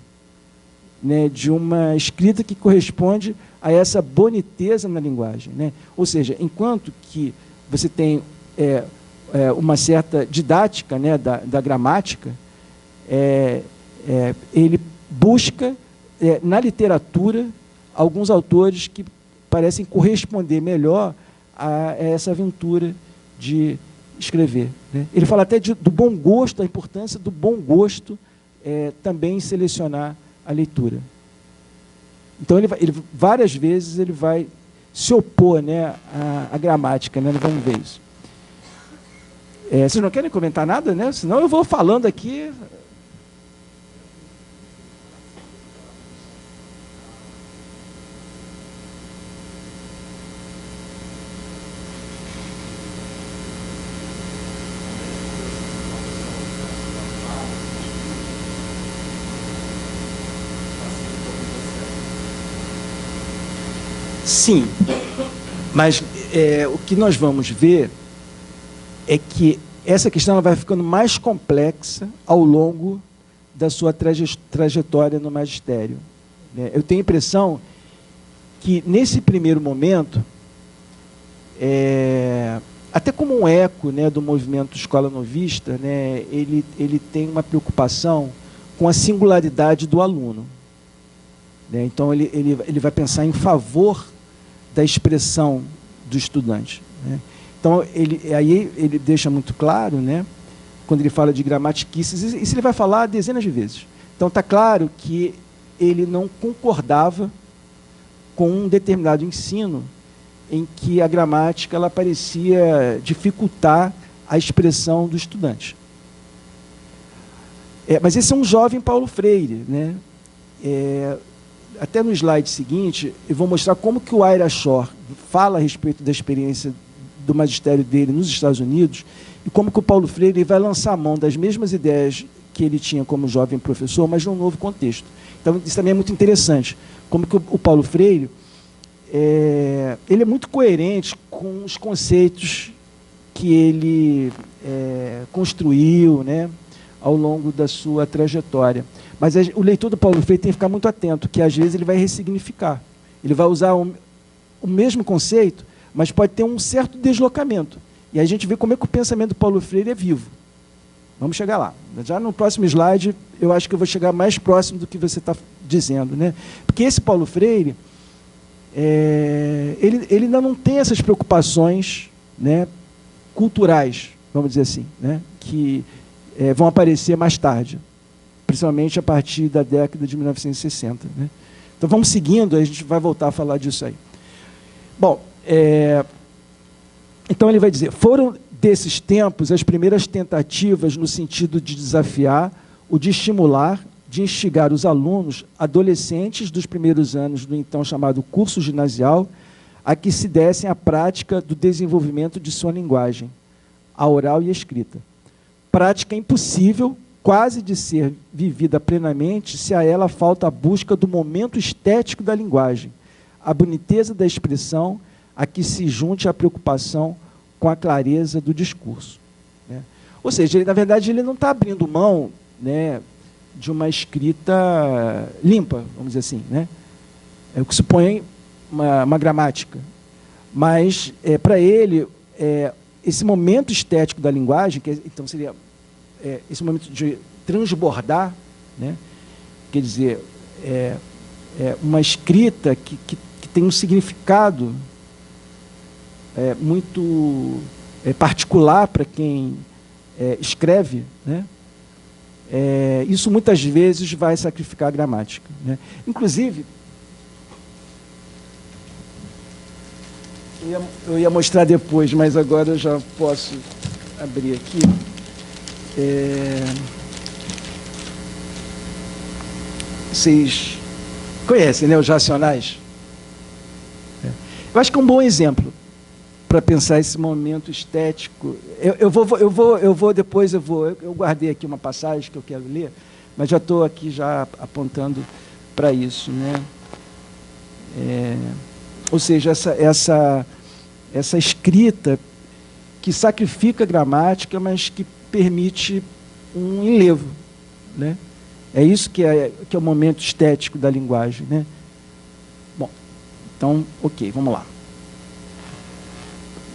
né, de uma escrita que corresponde a essa boniteza na linguagem, né? Ou seja, enquanto que você tem uma certa didática, né, da gramática, ele busca na literatura alguns autores que parecem corresponder melhor a essa aventura de escrever, né? Ele fala até do bom gosto, a importância do bom gosto também em selecionar a leitura. Então, várias vezes ele vai se opor, né, à gramática, né? Vamos ver isso. Vocês não querem comentar nada, né? Senão eu vou falando aqui. Sim, mas o que nós vamos ver é que essa questão ela vai ficando mais complexa ao longo da sua trajetória no magistério, né? Eu tenho a impressão que, nesse primeiro momento, até como um eco, né, do movimento escola novista, né, ele tem uma preocupação com a singularidade do aluno, né? Então, ele vai pensar em favor da expressão do estudante, né? Então, aí ele deixa muito claro, né, quando ele fala de gramatiquices, isso ele vai falar dezenas de vezes. Então, está claro que ele não concordava com um determinado ensino em que a gramática ela parecia dificultar a expressão do estudante. Mas esse é um jovem Paulo Freire, né? Até no slide seguinte, eu vou mostrar como que o Ira Shor fala a respeito da experiência do magistério dele nos Estados Unidos e como que o Paulo Freire vai lançar a mão das mesmas ideias que ele tinha como jovem professor, mas num novo contexto. Então, isso também é muito interessante. Como que o Paulo Freire ele é muito coerente com os conceitos que ele construiu, né, ao longo da sua trajetória. Mas o leitor do Paulo Freire tem que ficar muito atento, que às vezes ele vai ressignificar. Ele vai usar o mesmo conceito, mas pode ter um certo deslocamento. E aí a gente vê como é que o pensamento do Paulo Freire é vivo. Vamos chegar lá. Já no próximo slide, eu acho que eu vou chegar mais próximo do que você está dizendo, né? Porque esse Paulo Freire, ele ainda não tem essas preocupações, né, culturais, vamos dizer assim, né, que vão aparecer mais tarde, principalmente a partir da década de 1960. Né? Então, vamos seguindo, a gente vai voltar a falar disso aí. Bom, então ele vai dizer, foram desses tempos as primeiras tentativas no sentido de desafiar, ou de estimular, de instigar os alunos, adolescentes dos primeiros anos do então chamado curso ginasial, a que se dessem à prática do desenvolvimento de sua linguagem, a oral e a escrita. Prática impossível, quase de ser vivida plenamente, se a ela falta a busca do momento estético da linguagem, a boniteza da expressão, a que se junte a preocupação com a clareza do discurso. Né? Ou seja, na verdade, ele não está abrindo mão, né, de uma escrita limpa, vamos dizer assim, né? É o que supõe uma gramática. Mas, para ele, esse momento estético da linguagem, que então seria esse momento de transbordar, né? Quer dizer, uma escrita que tem um significado muito particular para quem escreve, né? Isso muitas vezes vai sacrificar a gramática, né? Inclusive, eu ia mostrar depois, mas agora eu já posso abrir aqui. Vocês conhecem, né, os racionais? Eu acho que é um bom exemplo para pensar esse momento estético. Eu guardei aqui uma passagem que eu quero ler, mas já estou aqui já apontando para isso, né? Ou seja, essa escrita que sacrifica a gramática, mas que permite um enlevo, né? É isso que é o momento estético da linguagem, né? Bom, então, ok, vamos lá.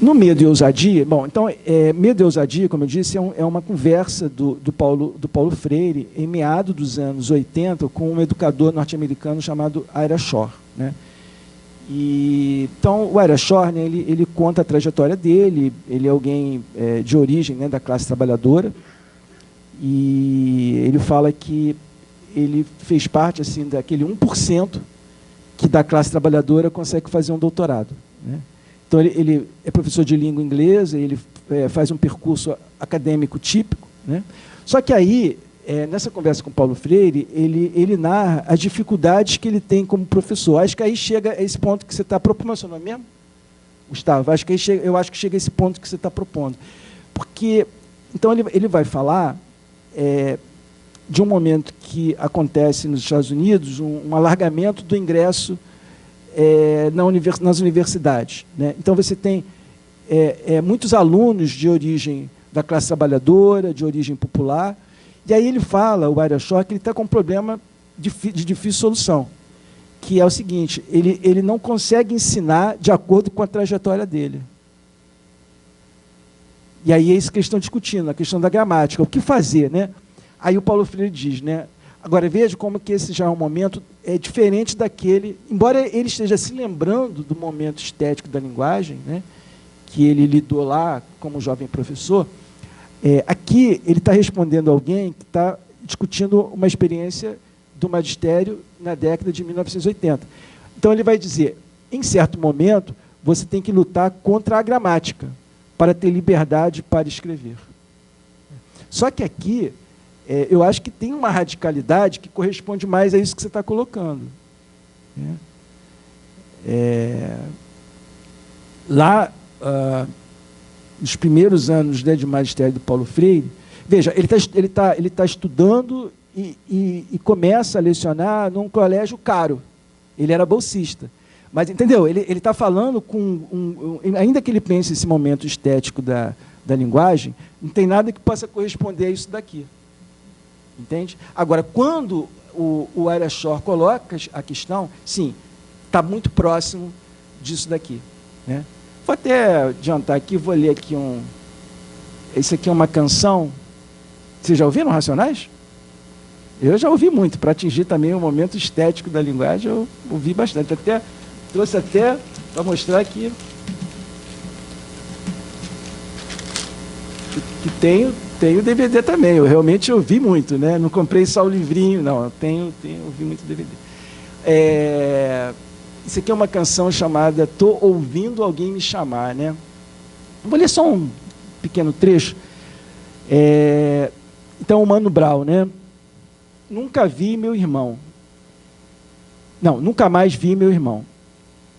No Medo e Ousadia, bom, então, Medo e Ousadia, como eu disse, é uma conversa do Paulo Freire, em meados dos anos 80, com um educador norte-americano chamado Ira Shor, né? Então, o Ira Shor, né, ele conta a trajetória dele, ele é alguém de origem, né, da classe trabalhadora, e ele fala que ele fez parte assim, daquele 1% que da classe trabalhadora consegue fazer um doutorado, né? Então, ele é professor de língua inglesa, ele faz um percurso acadêmico típico, né? Só que aí, nessa conversa com Paulo Freire, ele narra as dificuldades que ele tem como professor. Acho que aí chega a esse ponto que você está propondo, não é mesmo, Gustavo? Eu acho que chega a esse ponto que você está propondo. Porque, então, ele vai falar de um momento que acontece nos Estados Unidos, um alargamento do ingresso nas universidades, né? Então, você tem muitos alunos de origem da classe trabalhadora, de origem popular, e aí ele fala, o Ira Shor, que ele está com um problema de difícil solução, que é o seguinte, ele não consegue ensinar de acordo com a trajetória dele. E aí é isso que eles estão discutindo, a questão da gramática, o que fazer, né? Aí o Paulo Freire diz, né? Agora, veja como que esse já é um momento diferente daquele, embora ele esteja se lembrando do momento estético da linguagem, né, que ele lidou lá como jovem professor, aqui ele está respondendo a alguém que está discutindo uma experiência do magistério na década de 1980. Então, ele vai dizer, em certo momento, você tem que lutar contra a gramática para ter liberdade para escrever. Só que aqui, eu acho que tem uma radicalidade que corresponde mais a isso que você está colocando. Lá, nos primeiros anos, né, de magistério do Paulo Freire, veja, ele tá estudando e começa a lecionar num colégio caro. Ele era bolsista. Mas, entendeu? Ele está falando com... ainda que ele pense esse momento estético da linguagem, não tem nada que possa corresponder a isso daqui. Entende? Agora, quando o Arashor coloca a questão, sim, está muito próximo disso daqui. Né? Vou até adiantar aqui, vou ler aqui Isso aqui é uma canção. Vocês já ouviram Racionais? Eu já ouvi muito, para atingir também o momento estético da linguagem, eu ouvi bastante. Trouxe até para mostrar que tenho DVD também. Eu realmente ouvi muito, né? Não comprei só o livrinho, não. Ouvi muito DVD. Isso aqui é uma canção chamada Tô Ouvindo Alguém Me Chamar, né? Vou ler só um pequeno trecho. Então, o Mano Brown, né? Nunca vi meu irmão. Não, nunca mais vi meu irmão.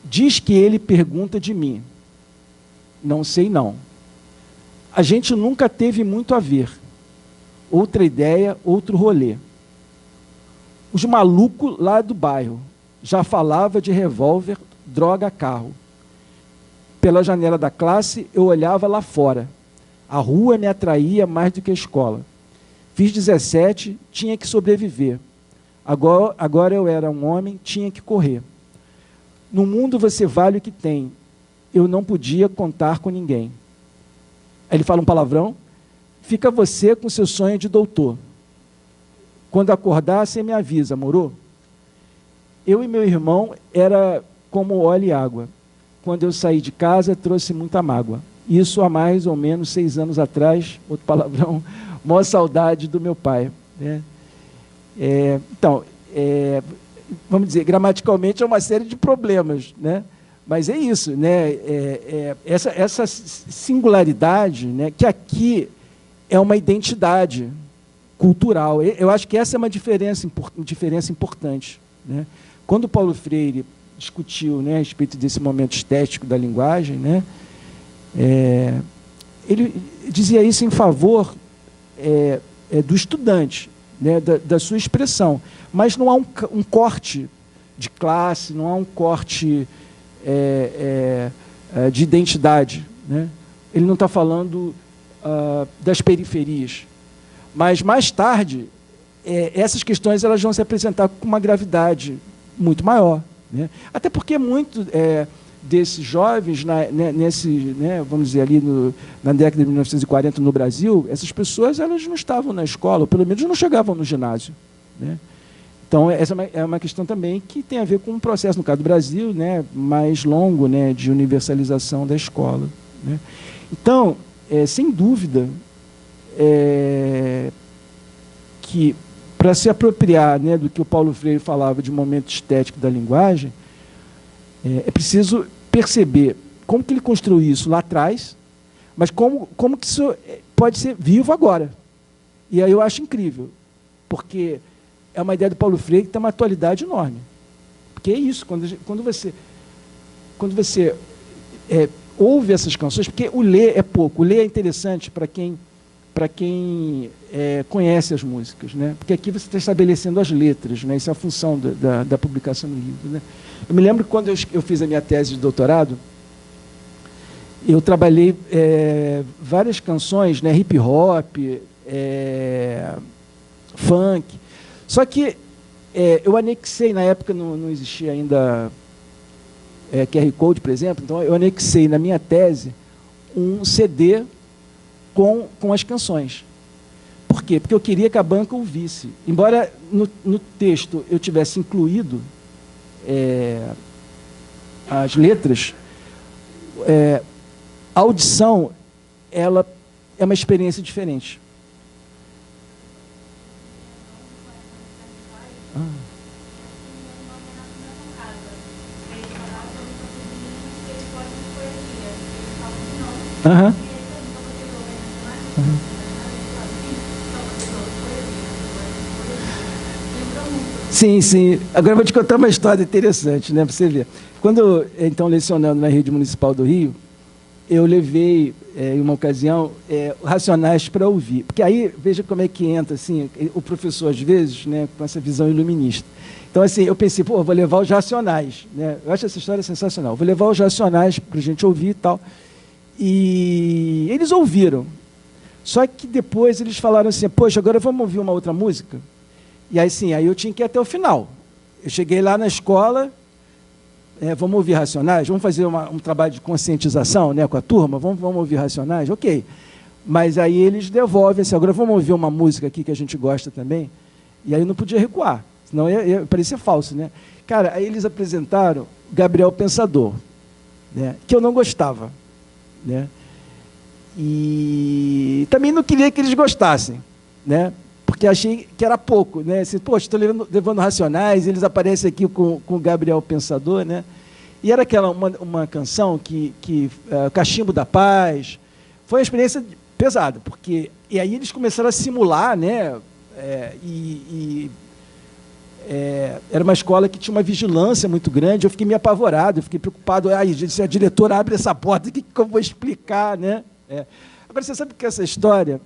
Diz que ele pergunta de mim. Não sei, não. A gente nunca teve muito a ver. Outra ideia, outro rolê. Os malucos lá do bairro já falava de revólver, droga, carro. Pela janela da classe, eu olhava lá fora. A rua me atraía mais do que a escola. Fiz 17, tinha que sobreviver. Agora eu era um homem, tinha que correr. No mundo você vale o que tem. Eu não podia contar com ninguém. Aí ele fala um palavrão. Fica você com seu sonho de doutor. Quando acordar, você me avisa, moro? Eu e meu irmão era como óleo e água. Quando eu saí de casa, trouxe muita mágoa. Isso há mais ou menos 6 anos atrás, outro palavrão, maior saudade do meu pai. Né? Então, vamos dizer, gramaticalmente é uma série de problemas, né? Mas é isso, né? Essa singularidade, né, que aqui é uma identidade cultural. Eu acho que essa é uma diferença importante. Né? Quando Paulo Freire discutiu, né, a respeito desse momento estético da linguagem, né, ele dizia isso em favor do estudante, né, da sua expressão. Mas não há um corte de classe, não há um corte de identidade. Né? Ele não está falando das periferias. Mas, mais tarde, essas questões elas vão se apresentar com uma gravidade muito maior. Né? Até porque muito desses jovens, vamos dizer, ali na década de 1940 no Brasil, essas pessoas elas não estavam na escola, ou pelo menos não chegavam no ginásio. Né? Então, essa é uma questão também que tem a ver com um processo, no caso do Brasil, né, mais longo, né, de universalização da escola. Né? Então, sem dúvida, que para se apropriar, né, do que o Paulo Freire falava de momento estético da linguagem, é preciso perceber como que ele construiu isso lá atrás, mas como que isso pode ser vivo agora. E aí eu acho incrível, porque é uma ideia do Paulo Freire que tem uma atualidade enorme. Porque é isso, quando você ouve essas canções, porque o ler é pouco, o ler é interessante para quem conhece as músicas, né? Porque aqui você está estabelecendo as letras, né? Isso é a função da publicação do livro. Né? Eu me lembro que quando eu fiz a minha tese de doutorado, eu trabalhei várias canções, né? Hip hop, funk, só que eu anexei, na época não existia ainda QR Code, por exemplo, então eu anexei na minha tese um CD com as canções. Por quê? Porque eu queria que a banca ouvisse. Embora no texto eu tivesse incluído as letras, a audição, ela é uma experiência diferente. Aham. Sim, sim. Agora eu vou te contar uma história interessante, né, para você ver. Quando, então, lecionando na Rede Municipal do Rio, eu levei, em uma ocasião, Racionais para ouvir. Porque aí, veja como é que entra, assim, o professor, às vezes, né, com essa visão iluminista. Então, assim, eu pensei, pô, vou levar os Racionais, né? Eu acho essa história sensacional. Vou levar os Racionais para a gente ouvir e tal. E eles ouviram. Só que depois eles falaram assim, poxa, agora vamos ouvir uma outra música? E aí, sim, aí eu tinha que ir até o final. Eu cheguei lá na escola, vamos ouvir Racionais? Vamos fazer um trabalho de conscientização, né, com a turma? Vamos ouvir Racionais? Ok. Mas aí eles devolvem assim, agora vamos ouvir uma música aqui que a gente gosta também? E aí eu não podia recuar, senão ia parecer falso, né? Cara, aí eles apresentaram Gabriel Pensador, né, que eu não gostava, né? E também não queria que eles gostassem, né? Porque achei que era pouco, né? Assim, poxa, estou levando Racionais, eles aparecem aqui com o Gabriel Pensador, né? E era uma canção Cachimbo da Paz. Foi uma experiência pesada, porque... E aí eles começaram a simular, né? Era uma escola que tinha uma vigilância muito grande, eu fiquei meio apavorado, eu fiquei preocupado, se a diretora abre essa porta, o que eu vou explicar, né? Agora, você sabe que essa história,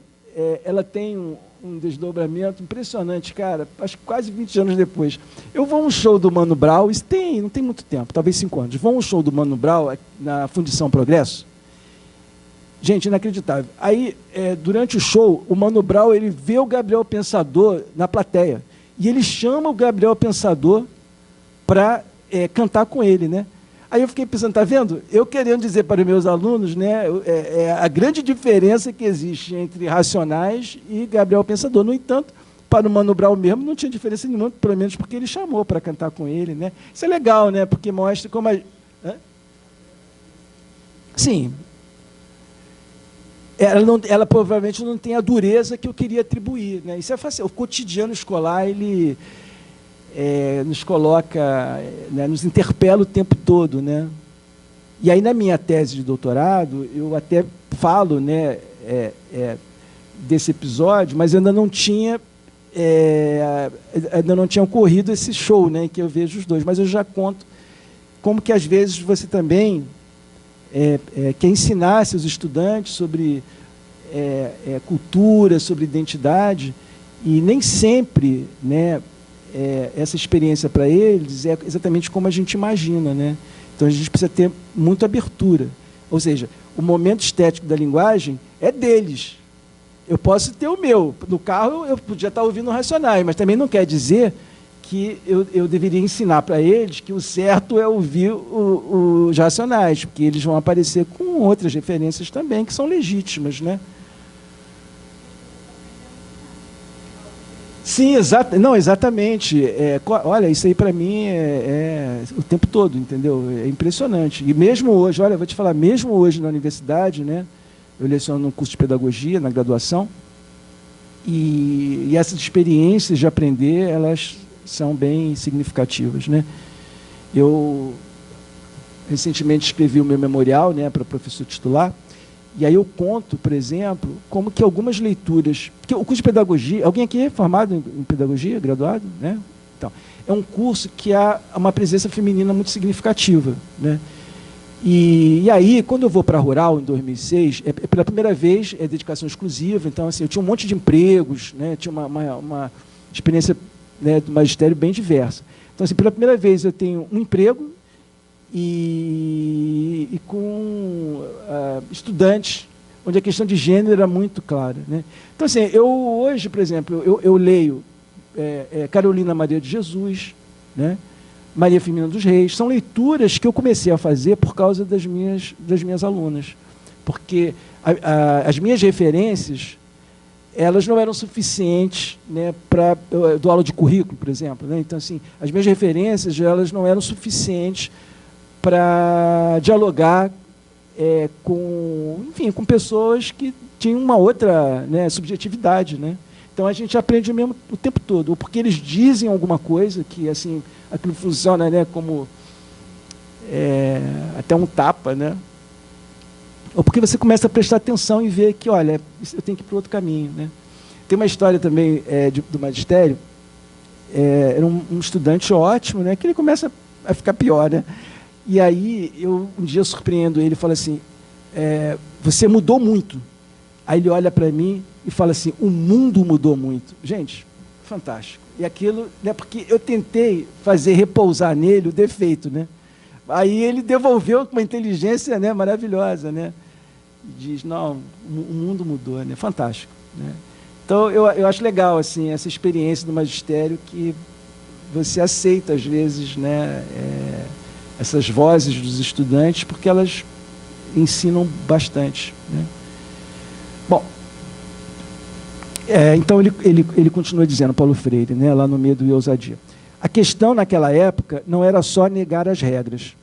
ela tem um desdobramento impressionante, cara, acho que quase 20 anos depois. Eu vou a um show do Mano Brown, isso não tem muito tempo, talvez 5 anos, vou a um show do Mano Brown na Fundição Progresso. Gente, inacreditável. Aí, durante o show, o Mano Brown, ele vê o Gabriel Pensador na plateia, e ele chama o Gabriel Pensador para cantar com ele, né? Aí eu fiquei pensando, tá vendo? Eu querendo dizer para os meus alunos, né, a grande diferença que existe entre Racionais e Gabriel Pensador. No entanto, para o Mano Brown mesmo, não tinha diferença nenhuma, pelo menos porque ele chamou para cantar com ele, né? Isso é legal, né? Porque mostra como Sim. Ela provavelmente não tem a dureza que eu queria atribuir, né? Isso é fácil. O cotidiano escolar, ele... nos coloca, né, nos interpela o tempo todo, né? E aí, na minha tese de doutorado, eu até falo, né, desse episódio, mas ainda não tinha ocorrido esse show, né, em que eu vejo os dois. Mas eu já conto como que, às vezes, você também quer ensinar seus estudantes sobre cultura, sobre identidade, e nem sempre, né, essa experiência para eles é exatamente como a gente imagina, né? Então a gente precisa ter muita abertura. Ou seja, o momento estético da linguagem é deles. Eu posso ter o meu. No carro eu podia estar ouvindo Racionais, mas também não quer dizer que eu deveria ensinar para eles que o certo é ouvir os Racionais, porque eles vão aparecer com outras referências também, que são legítimas, né? Sim, exatamente. Olha, isso aí para mim o tempo todo, entendeu? É impressionante. E mesmo hoje, olha, eu vou te falar, mesmo hoje na universidade, né? Eu leciono num curso de pedagogia, na graduação, e essas experiências de aprender, elas são bem significativas, né? Eu recentemente escrevi o meu memorial, né, para professor titular. E aí eu conto, por exemplo, como que algumas leituras... Porque o curso de pedagogia... Alguém aqui é formado em pedagogia, graduado? Né? Então, é um curso que há uma presença feminina muito significativa, né? E aí, quando eu vou para a Rural, em 2006, pela primeira vez, dedicação exclusiva. Então, assim, eu tinha um monte de empregos, né? Tinha uma experiência, né, do magistério bem diversa. Então, assim, pela primeira vez, eu tenho um emprego, e com estudantes, onde a questão de gênero era muito clara, né? Então, assim, eu hoje, por exemplo, eu leio Carolina Maria de Jesus, né? Maria Firmina dos Reis. São leituras que eu comecei a fazer por causa das minhas alunas. Porque as minhas referências, elas não eram suficientes, né, para do aula de currículo, por exemplo, né? Então, assim, as minhas referências, elas não eram suficientes para dialogar com pessoas que tinham uma outra, né, subjetividade, né? Então a gente aprende mesmo o tempo todo, ou porque eles dizem alguma coisa que assim aquilo funciona, né, como até um tapa, né? Ou porque você começa a prestar atenção e ver que, olha, eu tenho que ir para outro caminho, né? Tem uma história também do magistério. Era um estudante ótimo, né? Que ele começa a ficar pior, né? E aí eu um dia surpreendo ele e falo assim: você mudou muito. Aí ele olha para mim e fala assim: o mundo mudou muito. Gente, fantástico. E aquilo, né, porque eu tentei fazer repousar nele o defeito, né? Aí ele devolveu com uma inteligência, né, maravilhosa, né? E diz: não, o mundo mudou, né? Fantástico, né? Então eu acho legal assim essa experiência do magistério, que você aceita às vezes, né, essas vozes dos estudantes, porque elas ensinam bastante, né? Bom, então ele continua dizendo, Paulo Freire, né, lá no Medo e Ousadia. A questão naquela época não era só negar as regras.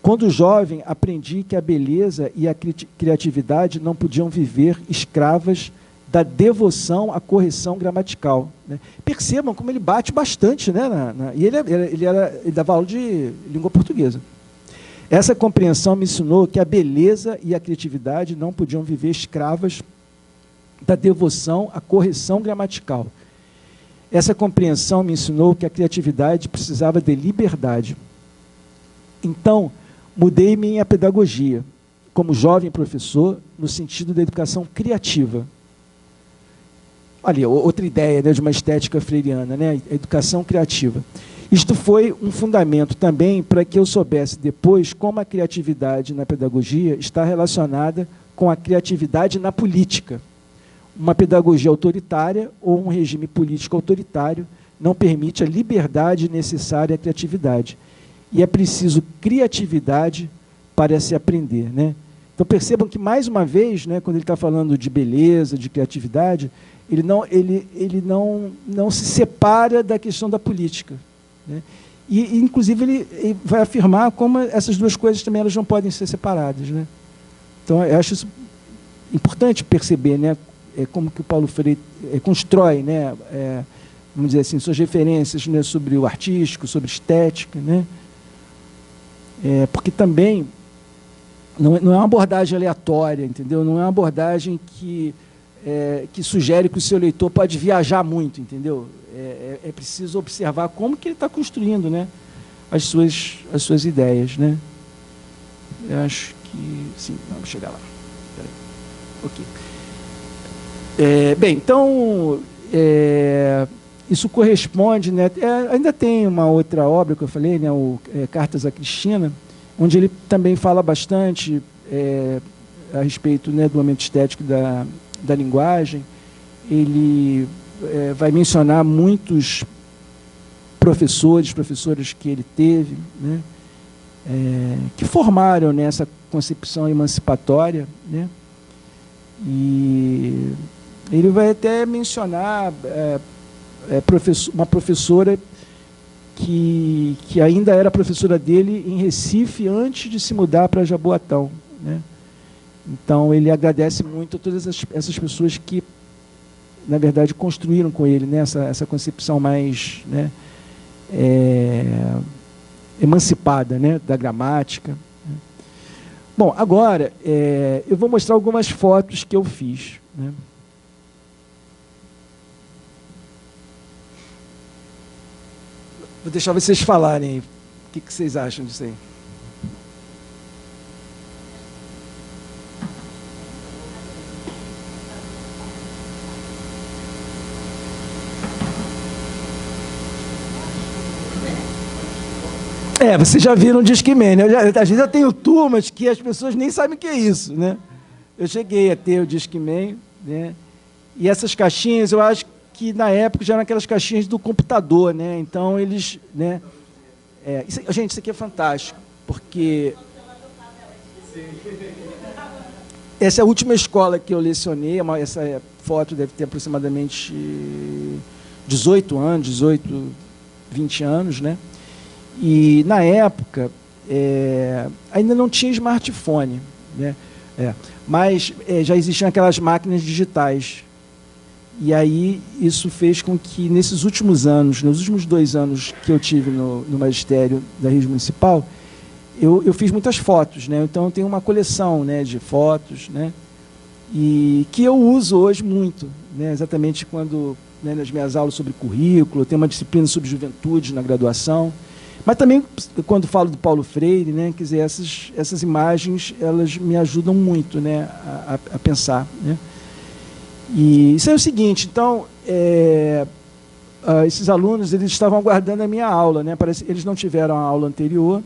Quando jovem, aprendi que a beleza e a criatividade não podiam viver escravas da devoção à correção gramatical, né? Percebam como ele bate bastante, né? E ele dava aula de língua portuguesa. Essa compreensão me ensinou que a beleza e a criatividade não podiam viver escravas da devoção à correção gramatical. Essa compreensão me ensinou que a criatividade precisava de liberdade. Então, mudei minha pedagogia, como jovem professor, no sentido da educação criativa. Olha, outra ideia, né, de uma estética freiriana, né, a educação criativa. Isto foi um fundamento também para que eu soubesse depois como a criatividade na pedagogia está relacionada com a criatividade na política. Uma pedagogia autoritária ou um regime político autoritário não permite a liberdade necessária à criatividade. E é preciso criatividade para se aprender, né? Então percebam que, mais uma vez, né, quando ele está falando de beleza, de criatividade, ele não se separa da questão da política, né? E inclusive, ele vai afirmar como essas duas coisas também elas não podem ser separadas, né? Então, eu acho isso importante perceber, né, como que o Paulo Freire constrói, né, vamos dizer assim, suas referências, né, sobre o artístico, sobre estética, né? Porque também não é uma abordagem aleatória, entendeu? Não é uma abordagem que sugere que o seu leitor pode viajar muito, entendeu? É preciso observar como que ele está construindo, né, as suas ideias, né? Eu acho que sim, vamos chegar lá. Peraí. Ok. Bem, então isso corresponde, né? Ainda tem uma outra obra que eu falei, né, Cartas a Cristina, onde ele também fala bastante a respeito, né, do momento estético da linguagem. Ele vai mencionar muitos professoras que ele teve, né, que formaram nessa concepção emancipatória, né? E ele vai até mencionar uma professora que ainda era professora dele em Recife antes de se mudar para Jaboatão, né? Então, ele agradece muito a todas essas pessoas que, na verdade, construíram com ele, né, essa concepção mais, né, emancipada, né, da gramática, né? Bom, agora, eu vou mostrar algumas fotos que eu fiz, né? Vou deixar vocês falarem. O que vocês acham disso aí? Vocês já viram o Discman, né? Às vezes eu tenho turmas que as pessoas nem sabem o que é isso, né? Eu cheguei a ter o Discman, né? E essas caixinhas, eu acho que na época já eram aquelas caixinhas do computador, né? Então eles, né? Gente, isso aqui é fantástico, porque essa é a última escola que eu lecionei. Essa foto deve ter aproximadamente 18 anos, 18, 20 anos, né? E na época ainda não tinha smartphone, né? Mas já existiam aquelas máquinas digitais. E aí isso fez com que, nesses últimos anos, nos últimos 2 anos que eu tive no magistério da rede municipal, eu fiz muitas fotos, né? Então eu tenho uma coleção, né, de fotos, né? E que eu uso hoje muito, né? Exatamente quando, né, nas minhas aulas sobre currículo, eu tenho uma disciplina sobre juventude na graduação, mas também quando falo do Paulo Freire, né? Quer dizer, essas imagens, elas me ajudam muito, né, a pensar, né? E isso é o seguinte, então, esses alunos, eles estavam aguardando a minha aula, né? Parece que eles não tiveram a aula anterior,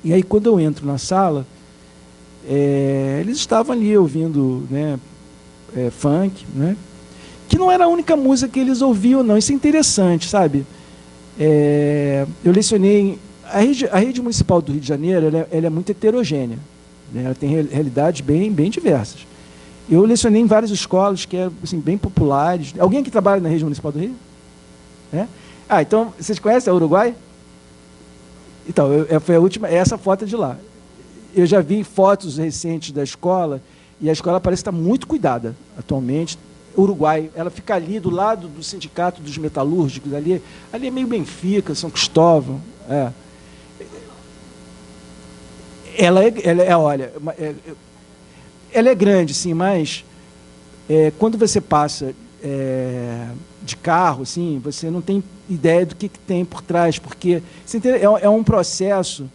e aí quando eu entro na sala, eles estavam ali ouvindo, né, funk, né? Que não era a única música que eles ouviam, não. Isso é interessante, sabe? Eu lecionei... A rede municipal do Rio de Janeiro, ela é muito heterogênea, né? Ela tem realidades bem diversas. Eu lecionei em várias escolas que eram assim, bem populares. Alguém que trabalha na rede municipal do Rio? Então, vocês conhecem a Uruguai? Então, foi a última, essa foto é de lá. Eu já vi fotos recentes da escola, e a escola parece estar muito cuidada atualmente. Uruguai, ela fica ali do lado do sindicato dos metalúrgicos, ali é meio Benfica, São Cristóvão. Olha, ela é grande, sim, mas quando você passa de carro, assim, você não tem ideia do que tem por trás, porque é um processo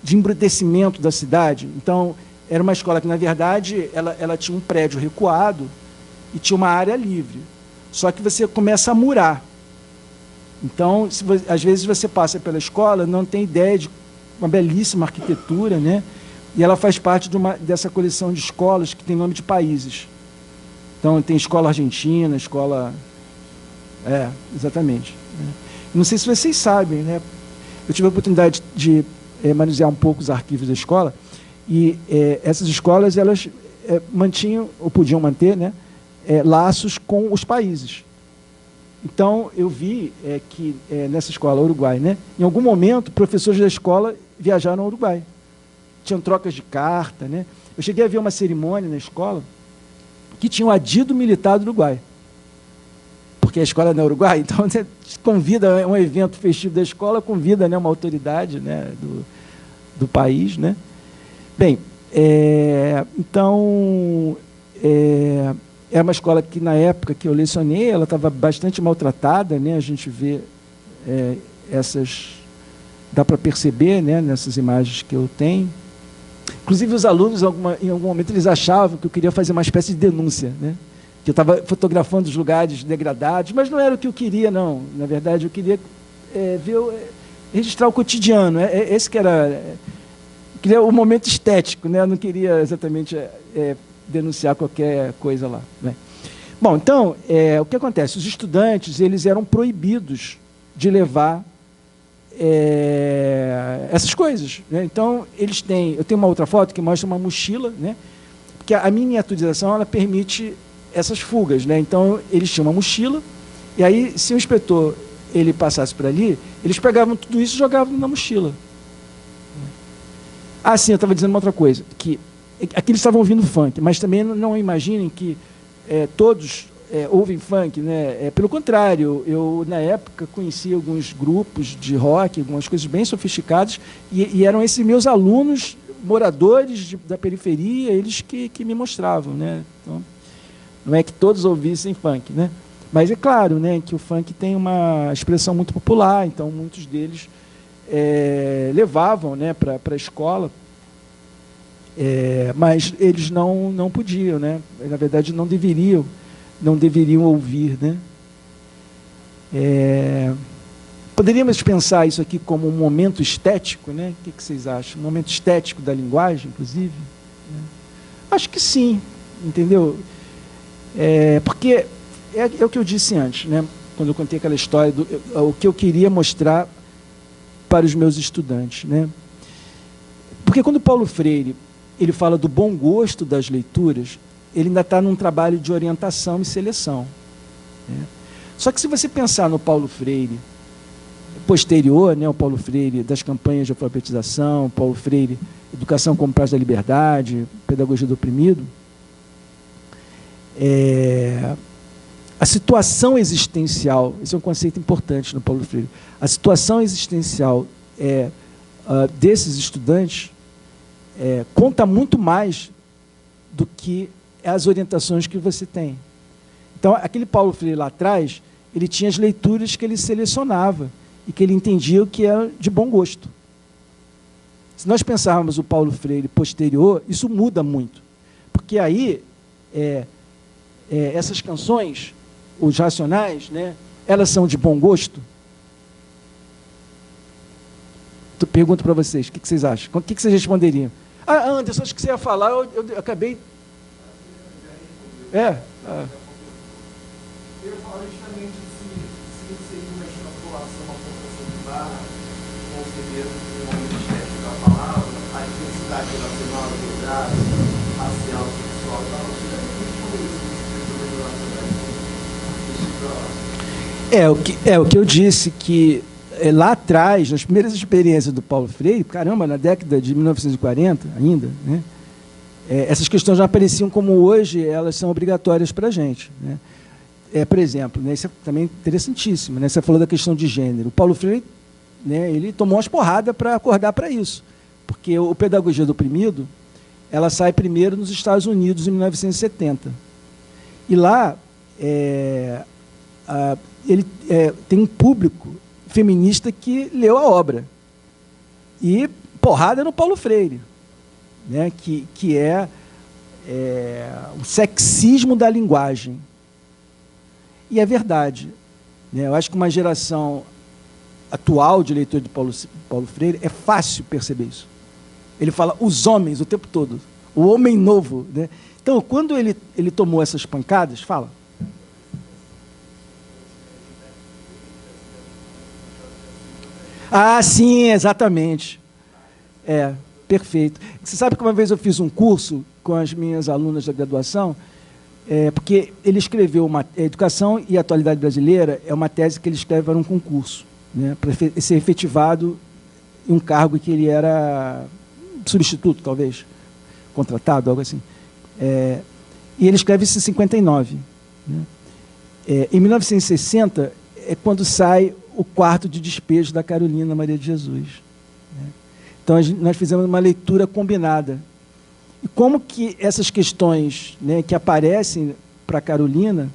de embrutecimento da cidade. Então, era uma escola que, na verdade, ela tinha um prédio recuado e tinha uma área livre. Só que você começa a murar. Então, às vezes você passa pela escola, não tem ideia de uma belíssima arquitetura, né? E ela faz parte dessa coleção de escolas que tem nome de países. Então, tem escola argentina, escola... exatamente. Não sei se vocês sabem, né? Eu tive a oportunidade de manusear um pouco os arquivos da escola, e essas escolas, elas mantinham, ou podiam manter, né, laços com os países. Então, eu vi que nessa escola, Uruguai, né, em algum momento, professores da escola viajaram ao Uruguai. Tinham trocas de carta, né? Eu cheguei a ver uma cerimônia na escola que tinha um adido militar do Uruguai. Porque a escola é no Uruguai, então você convida um evento festivo da escola, convida, né, uma autoridade, né, do país, né? Bem, então, é uma escola que, na época que eu lecionei, ela estava bastante maltratada, né? A gente vê dá para perceber, né, nessas imagens que eu tenho. Inclusive, os alunos, em algum momento, eles achavam que eu queria fazer uma espécie de denúncia, né? Que eu estava fotografando os lugares degradados, mas não era o que eu queria, não. Na verdade, eu queria registrar o cotidiano. Esse que era... queria o momento estético, né? Eu não queria exatamente denunciar qualquer coisa lá, né? Bom, então, o que acontece? Os estudantes, eles eram proibidos de levar essas coisas, né? Então, eu tenho uma outra foto que mostra uma mochila, né? Porque a miniaturização, ela permite essas fugas, né? Então, eles tinham uma mochila, e aí, se o inspetor ele passasse por ali, eles pegavam tudo isso e jogavam na mochila. Sim, eu estava dizendo uma outra coisa, que aqui eles estavam ouvindo funk, mas também não imaginem que todos ouvem funk, né? Pelo contrário, eu, na época, conheci alguns grupos de rock, algumas coisas bem sofisticadas, e eram esses meus alunos, moradores da periferia, eles que me mostravam, né? Então, não é que todos ouvissem funk, né? Mas é claro, né, que o funk tem uma expressão muito popular, então muitos deles levavam, né, para a escola, mas eles não podiam, né? Na verdade, não deveriam ouvir, né? Poderíamos pensar isso aqui como um momento estético, né? O que vocês acham? Um momento estético da linguagem, inclusive? Acho que sim, entendeu? Porque é o que eu disse antes, né? Quando eu contei aquela história, o que eu queria mostrar para os meus estudantes, né? Porque quando Paulo Freire ele fala do bom gosto das leituras, ele ainda está num trabalho de orientação e seleção, né? Só que se você pensar no Paulo Freire posterior, né, o Paulo Freire das campanhas de alfabetização, Paulo Freire, educação como prazo da liberdade, pedagogia do oprimido, a situação existencial, esse é um conceito importante no Paulo Freire, a situação existencial desses estudantes conta muito mais do que as orientações que você tem. Então, aquele Paulo Freire lá atrás, ele tinha as leituras que ele selecionava e que ele entendia o que era de bom gosto. Se nós pensarmos o Paulo Freire posterior, isso muda muito. Porque aí, essas canções, os Racionais, né, elas são de bom gosto? Eu pergunto para vocês, o que vocês acham? O que vocês responderiam? Ah, Anderson, acho que você ia falar, eu acabei... Eu ia falar justamente se seria uma extrapolação, uma forçação de barra, considerando o momento estético da palavra, a diversidade relacional, geográfica, racial, sexual, tal, o que eu disse, que lá atrás, nas primeiras experiências do Paulo Freire, caramba, na década de 1940 ainda, né, essas questões já apareciam como hoje, elas são obrigatórias para a gente, né? Por exemplo, né, isso é também interessantíssimo, né, você falou da questão de gênero. O Paulo Freire, né, ele tomou umas porradas para acordar para isso, porque o Pedagogia do Oprimido, ela sai primeiro nos Estados Unidos em 1970. E lá ele tem um público feminista que leu a obra. E porrada no Paulo Freire, né, que é o sexismo da linguagem. E é verdade, né? Eu acho que uma geração atual de leitor de Paulo Freire é fácil perceber isso. Ele fala os homens o tempo todo, o homem novo, né? Então, quando ele tomou essas pancadas, fala. Ah, sim, exatamente. Perfeito. Você sabe que uma vez eu fiz um curso com as minhas alunas da graduação, porque ele escreveu Educação e Atualidade Brasileira, é uma tese que ele escreve para um concurso, né, para ser efetivado em um cargo que ele era substituto, talvez, contratado, algo assim. E ele escreve isso em 59. Né? Em 1960, é quando sai o Quarto de Despejo da Carolina Maria de Jesus. Né? Então, nós fizemos uma leitura combinada. E como que essas questões, né, que aparecem para a Carolina,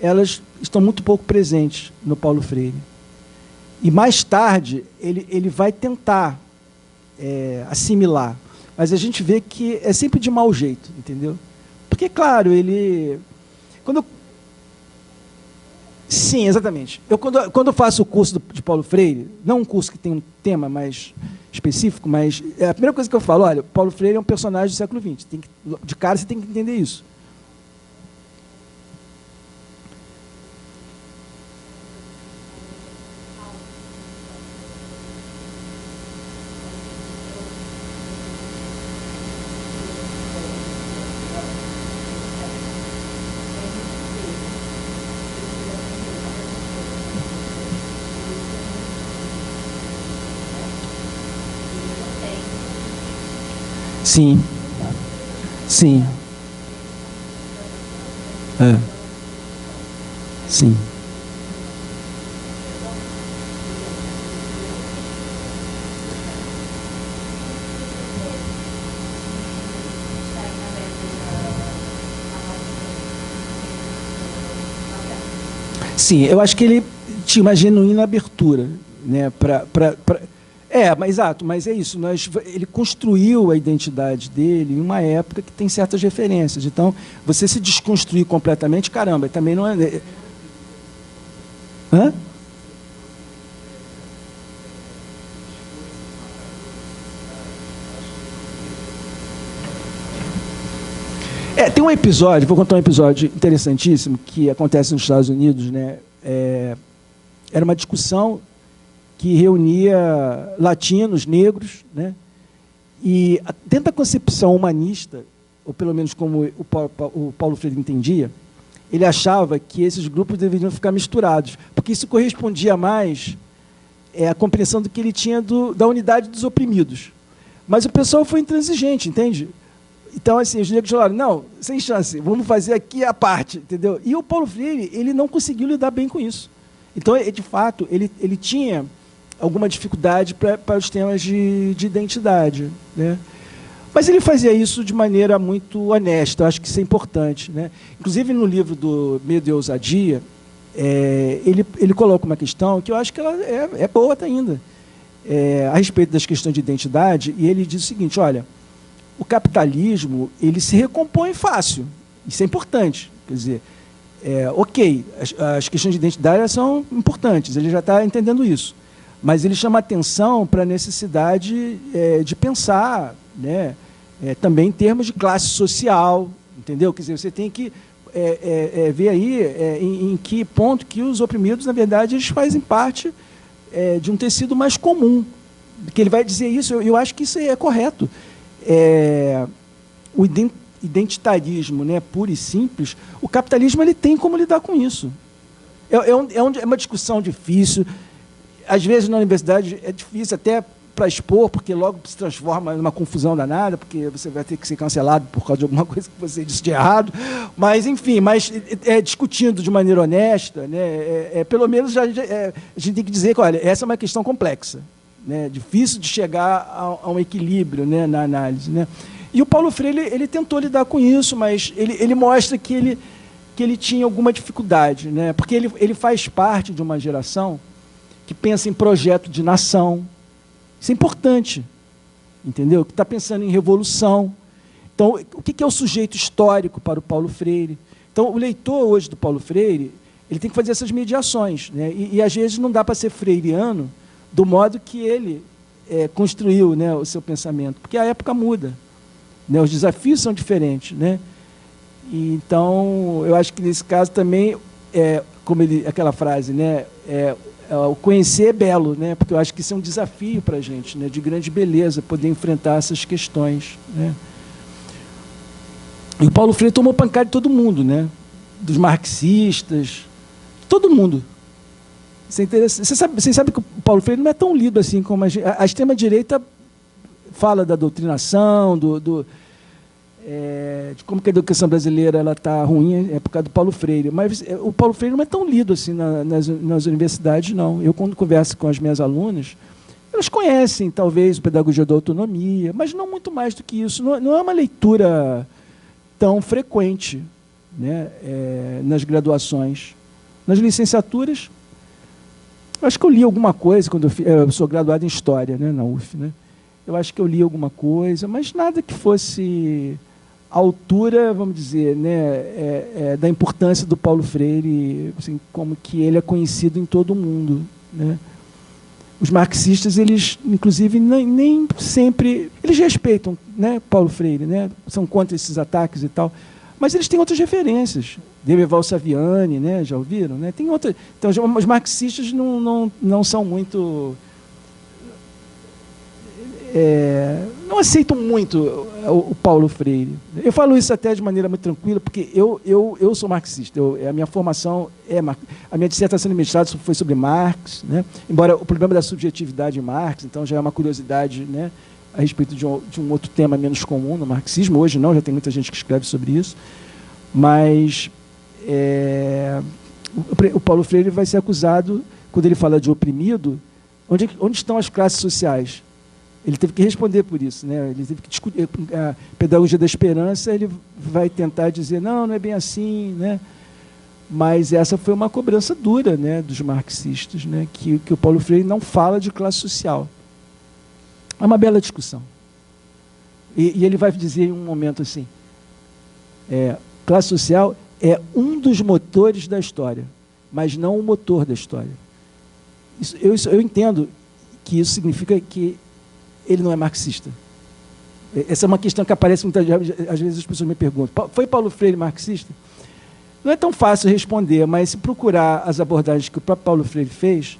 elas estão muito pouco presentes no Paulo Freire. E mais tarde, ele vai tentar assimilar. Mas a gente vê que é sempre de mau jeito, entendeu? Porque, claro, Sim, exatamente. Quando eu faço o curso de Paulo Freire, não um curso que tem um tema mais específico, mas a primeira coisa que eu falo, olha, Paulo Freire é um personagem do século XX. De cara você tem que entender isso. Sim. Sim. Sim. Sim, eu acho que ele tinha uma genuína abertura, né, exato, mas é isso. Ele construiu a identidade dele em uma época que tem certas referências. Então, você se desconstruir completamente, caramba, também não é... Hã? Tem um episódio, vou contar um episódio interessantíssimo que acontece nos Estados Unidos, né? Era uma discussão que reunia latinos, negros, né? E dentro da concepção humanista, ou pelo menos como o Paulo Freire entendia, ele achava que esses grupos deveriam ficar misturados, porque isso correspondia mais à compreensão do que ele tinha da unidade dos oprimidos. Mas o pessoal foi intransigente, entende? Então, assim, os negros falaram, não, sem chance, vamos fazer aqui a parte, entendeu? E o Paulo Freire, ele não conseguiu lidar bem com isso. Então, de fato, ele tinha alguma dificuldade para os temas de identidade, né? Mas ele fazia isso de maneira muito honesta, eu acho que isso é importante, né? Inclusive, no livro do Medo e Ousadia, ele coloca uma questão que eu acho que ela é boa ainda, a respeito das questões de identidade, e ele diz o seguinte, olha, o capitalismo ele se recompõe fácil, isso é importante, quer dizer, ok, as questões de identidade são importantes, ele já está entendendo isso, mas ele chama atenção para a necessidade de pensar, né, também em termos de classe social, entendeu? Quer dizer, você tem que ver aí em que ponto que os oprimidos, na verdade, eles fazem parte de um tecido mais comum, que ele vai dizer isso, eu acho que isso é correto. O identitarismo, né, puro e simples, o capitalismo ele tem como lidar com isso. É uma discussão difícil, às vezes na universidade é difícil até para expor, porque logo se transforma numa confusão danada, porque você vai ter que ser cancelado por causa de alguma coisa que você disse de errado, mas, enfim, discutindo de maneira honesta, né, pelo menos a gente tem que dizer que, olha, essa é uma questão complexa, né, difícil de chegar a um equilíbrio, né, na análise, né. E o Paulo Freire ele tentou lidar com isso, mas ele mostra que ele tinha alguma dificuldade, né, porque ele faz parte de uma geração que pensa em projeto de nação. Isso é importante, entendeu? Que está pensando em revolução. Então, o que é o sujeito histórico para o Paulo Freire? Então, o leitor hoje do Paulo Freire, ele tem que fazer essas mediações, né, e às vezes não dá para ser freiriano do modo que ele construiu, né, o seu pensamento, porque a época muda, né, os desafios são diferentes, né? E, então, eu acho que nesse caso também, como aquela frase, né, o conhecer é belo, né, porque eu acho que isso é um desafio para a gente, né, de grande beleza, poder enfrentar essas questões, né? E o Paulo Freire tomou pancada de todo mundo, né, dos marxistas, todo mundo. Você sabe que o Paulo Freire não é tão lido assim como a extrema-direita fala da doutrinação, de como que a educação brasileira está ruim, por causa do Paulo Freire. Mas o Paulo Freire não é tão lido assim nas universidades, não. Eu, quando converso com as minhas alunas, elas conhecem, talvez, o Pedagogia da Autonomia, mas não muito mais do que isso. Não é uma leitura tão frequente, né, nas graduações. Nas licenciaturas, acho que eu li alguma coisa, quando eu sou graduado em História, né, na UF, né? Eu acho que eu li alguma coisa, mas nada que fosse à altura, vamos dizer, né, da importância do Paulo Freire, assim, como que ele é conhecido em todo o mundo, né? Os marxistas, eles, inclusive, nem sempre... Eles respeitam, né, Paulo Freire, né, são contra esses ataques e tal, mas eles têm outras referências. Debeval Saviani, né, já ouviram? Né? Tem outra, então, os marxistas não são muito... não aceitam muito o Paulo Freire. Eu falo isso até de maneira muito tranquila, porque eu sou marxista. A minha formação a minha dissertação de mestrado foi sobre Marx, né? Embora o problema da subjetividade em Marx, então já é uma curiosidade, né, a respeito de um outro tema menos comum no marxismo. Hoje não, já tem muita gente que escreve sobre isso. Mas o Paulo Freire vai ser acusado, quando ele fala de oprimido, onde estão as classes sociais? Ele teve que responder por isso, né? Ele teve que discutir a pedagogia da esperança. Ele vai tentar dizer não é bem assim, né? Mas essa foi uma cobrança dura, né, dos marxistas, né? Que o Paulo Freire não fala de classe social. É uma bela discussão. E ele vai dizer em um momento assim: classe social é um dos motores da história, mas não o motor da história. Eu entendo que isso significa que ele não é marxista. Essa é uma questão que aparece muitas vezes, às vezes as pessoas me perguntam, foi Paulo Freire marxista? Não é tão fácil responder, mas se procurar as abordagens que o próprio Paulo Freire fez,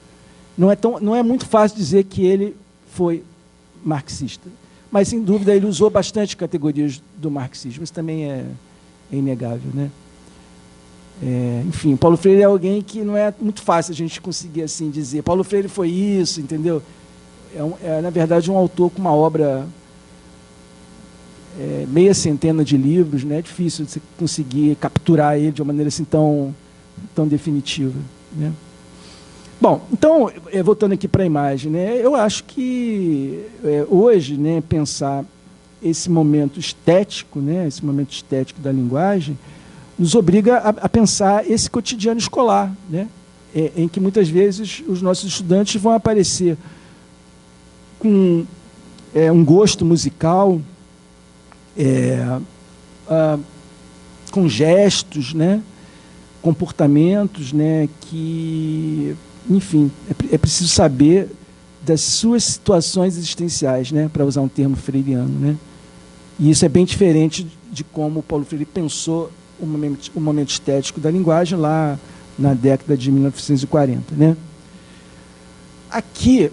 não é muito fácil dizer que ele foi marxista. Mas, sem dúvida, ele usou bastante categorias do marxismo. Isso também é inegável, né? Enfim, Paulo Freire é alguém que não é muito fácil a gente conseguir assim dizer. Paulo Freire foi isso, entendeu? Na verdade, um autor com uma obra, meia centena de livros, né? É difícil você conseguir capturar ele de uma maneira assim tão definitiva, né? Bom, então, voltando aqui para a imagem, né, eu acho que hoje, né, pensar esse momento estético, né, esse momento estético da linguagem, nos obriga a pensar esse cotidiano escolar, né, em que muitas vezes os nossos estudantes vão aparecer com um gosto musical, com gestos, né, comportamentos, né, que... Enfim, é preciso saber das suas situações existenciais, né, para usar um termo freiriano, né? E isso é bem diferente de como o Paulo Freire pensou o momento estético da linguagem lá na década de 1940, né? Aqui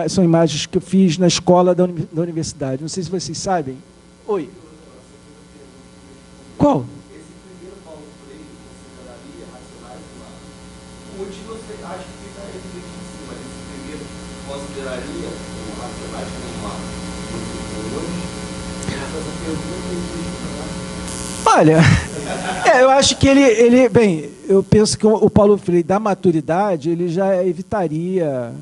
são imagens que eu fiz na escola da universidade. Não sei se vocês sabem. Oi. Qual? Olha, eu acho que bem, eu penso que o Paulo Freire, da maturidade, ele já evitaria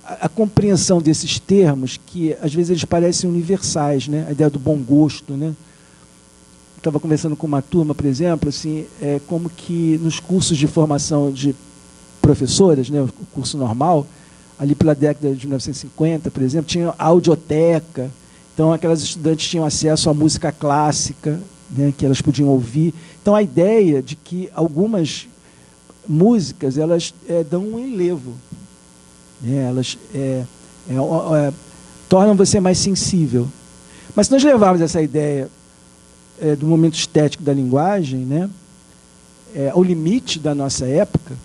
a compreensão desses termos que, às vezes, eles parecem universais, né? A ideia do bom gosto, né? Estava conversando com uma turma, por exemplo, assim, como que nos cursos de formação de professoras, né, o curso normal, ali pela década de 1950, por exemplo, tinha audioteca. Então, aquelas estudantes tinham acesso à música clássica, né, que elas podiam ouvir. Então, a ideia de que algumas músicas elas dão um enlevo, né, elas tornam você mais sensível. Mas se nós levarmos essa ideia do momento estético da linguagem, né, ao limite da nossa época,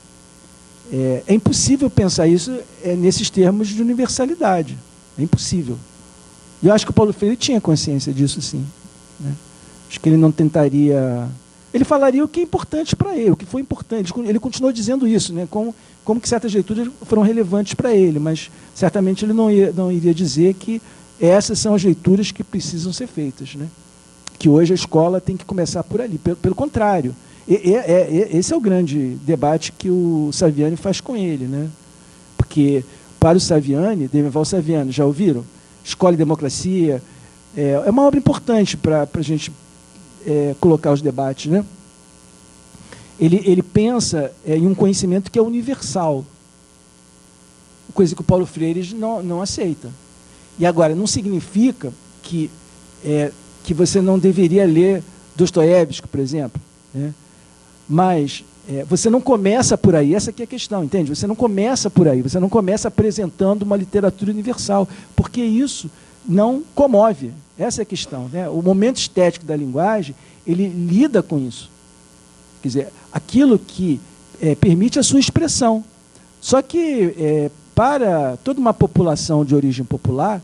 é impossível pensar isso nesses termos de universalidade. É impossível. E eu acho que o Paulo Freire tinha consciência disso, sim, né? Acho que ele não tentaria... Ele falaria o que é importante para ele, o que foi importante. Ele continuou dizendo isso, né? Como que certas leituras foram relevantes para ele, mas certamente ele não iria dizer que essas são as leituras que precisam ser feitas, né? Que hoje a escola tem que começar por ali. Pelo contrário, esse é o grande debate que o Saviani faz com ele, né? Porque, para o Saviani, Demerval Saviani, já ouviram? Escola e Democracia, é uma obra importante para a gente colocar os debates, né? Ele pensa em um conhecimento que é universal, coisa que o Paulo Freire não aceita. E agora, não significa que você não deveria ler Dostoiévski, por exemplo, né? Mas você não começa por aí, essa aqui é a questão, entende? Você não começa por aí, você não começa apresentando uma literatura universal, porque isso não comove, essa é a questão, né? O momento estético da linguagem, ele lida com isso. Quer dizer, aquilo que permite a sua expressão. Só que, para toda uma população de origem popular,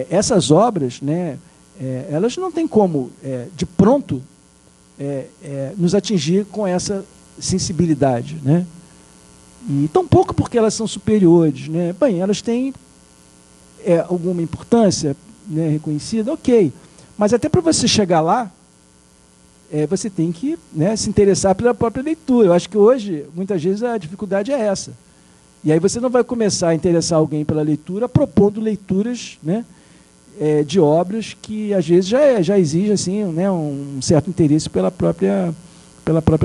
essas obras, né, elas não têm como, de pronto, nos atingir com essa sensibilidade, né? E tampouco porque elas são superiores, né? Bem, elas têm alguma importância, né, reconhecida, ok. Mas até para você chegar lá, você tem que, né, se interessar pela própria leitura. Eu acho que hoje, muitas vezes, a dificuldade é essa. E aí você não vai começar a interessar alguém pela leitura propondo leituras, né, de obras que, às vezes, já exigem assim, né, um certo interesse pela própria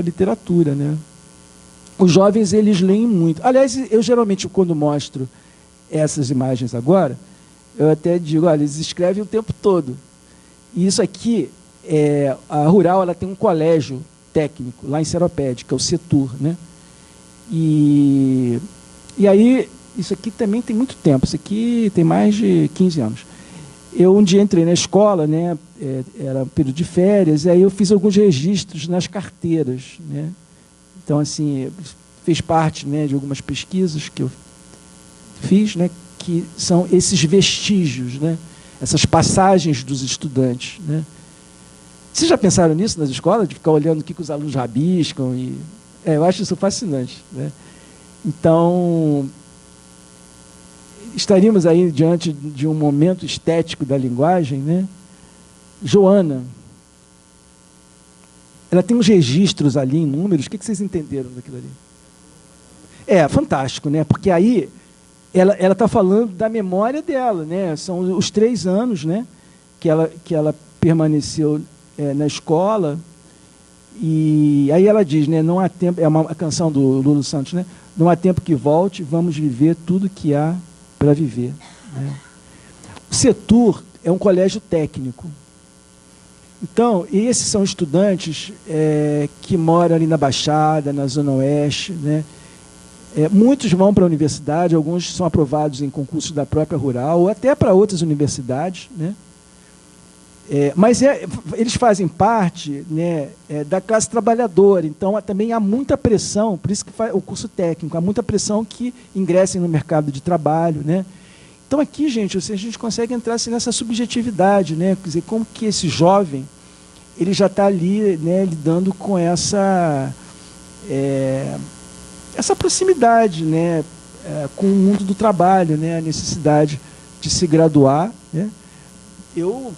literatura, né? Os jovens, eles leem muito. Aliás, eu geralmente, quando mostro essas imagens agora, eu até digo, olha, eles escrevem o tempo todo. E isso aqui, a Rural, ela tem um colégio técnico lá em Seropédica, que é o Setur, né? E E aí, isso aqui também tem muito tempo, isso aqui tem mais de 15 anos. Eu um dia entrei na escola, né, era um período de férias, e aí eu fiz alguns registros nas carteiras, né? Então, assim, fez parte, né, de algumas pesquisas que eu fiz, né, que são esses vestígios, né, essas passagens dos estudantes, né? Vocês já pensaram nisso nas escolas, de ficar olhando o que os alunos rabiscam? Eu acho isso fascinante, né? Então, estaríamos aí diante de um momento estético da linguagem, né? Joana, ela tem uns registros ali em números. O que vocês entenderam daquilo ali? É fantástico, né? Porque aí ela está falando da memória dela, né? São os 3 anos, né, que ela permaneceu na escola. E aí ela diz, né, não há tempo, é uma canção do Lulu Santos, né? Não há tempo que volte, vamos viver tudo que há para viver, né? O Setur é um colégio técnico. Então, esses são estudantes que moram ali na Baixada, na Zona Oeste, né? Muitos vão para a universidade, alguns são aprovados em concursos da própria Rural, ou até para outras universidades, né? Mas eles fazem parte, né, da classe trabalhadora, então também há muita pressão, por isso que faz o curso técnico, há muita pressão que ingressem no mercado de trabalho, né? Então aqui, gente, a gente consegue entrar assim, nessa subjetividade, né? Quer dizer, como que esse jovem ele já está ali, né, lidando com essa proximidade, né, com o mundo do trabalho, né, a necessidade de se graduar, né? Eu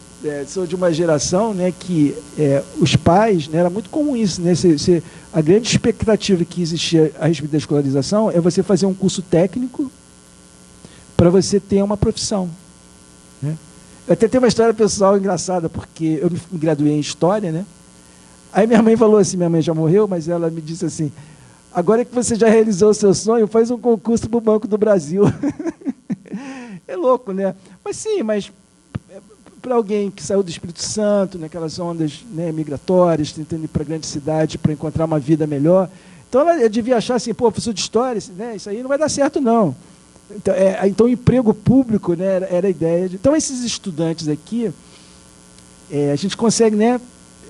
sou de uma geração, né, que os pais, né, era muito comum isso, né, a grande expectativa que existia a respeito da escolarização é você fazer um curso técnico para você ter uma profissão, né? Eu até tenho uma história pessoal engraçada, porque eu me graduei em História, né? Aí minha mãe falou assim, minha mãe já morreu, mas ela me disse assim, agora que você já realizou o seu sonho, faz um concurso para o Banco do Brasil. É louco, né? Mas sim, mas para alguém que saiu do Espírito Santo, naquelas ondas, né, migratórias, tentando ir para a grande cidade para encontrar uma vida melhor, então ela devia achar assim, pô, professor de História, né, isso aí não vai dar certo, não. Então o emprego público, né, era a ideia. Então, esses estudantes aqui, a gente consegue, né,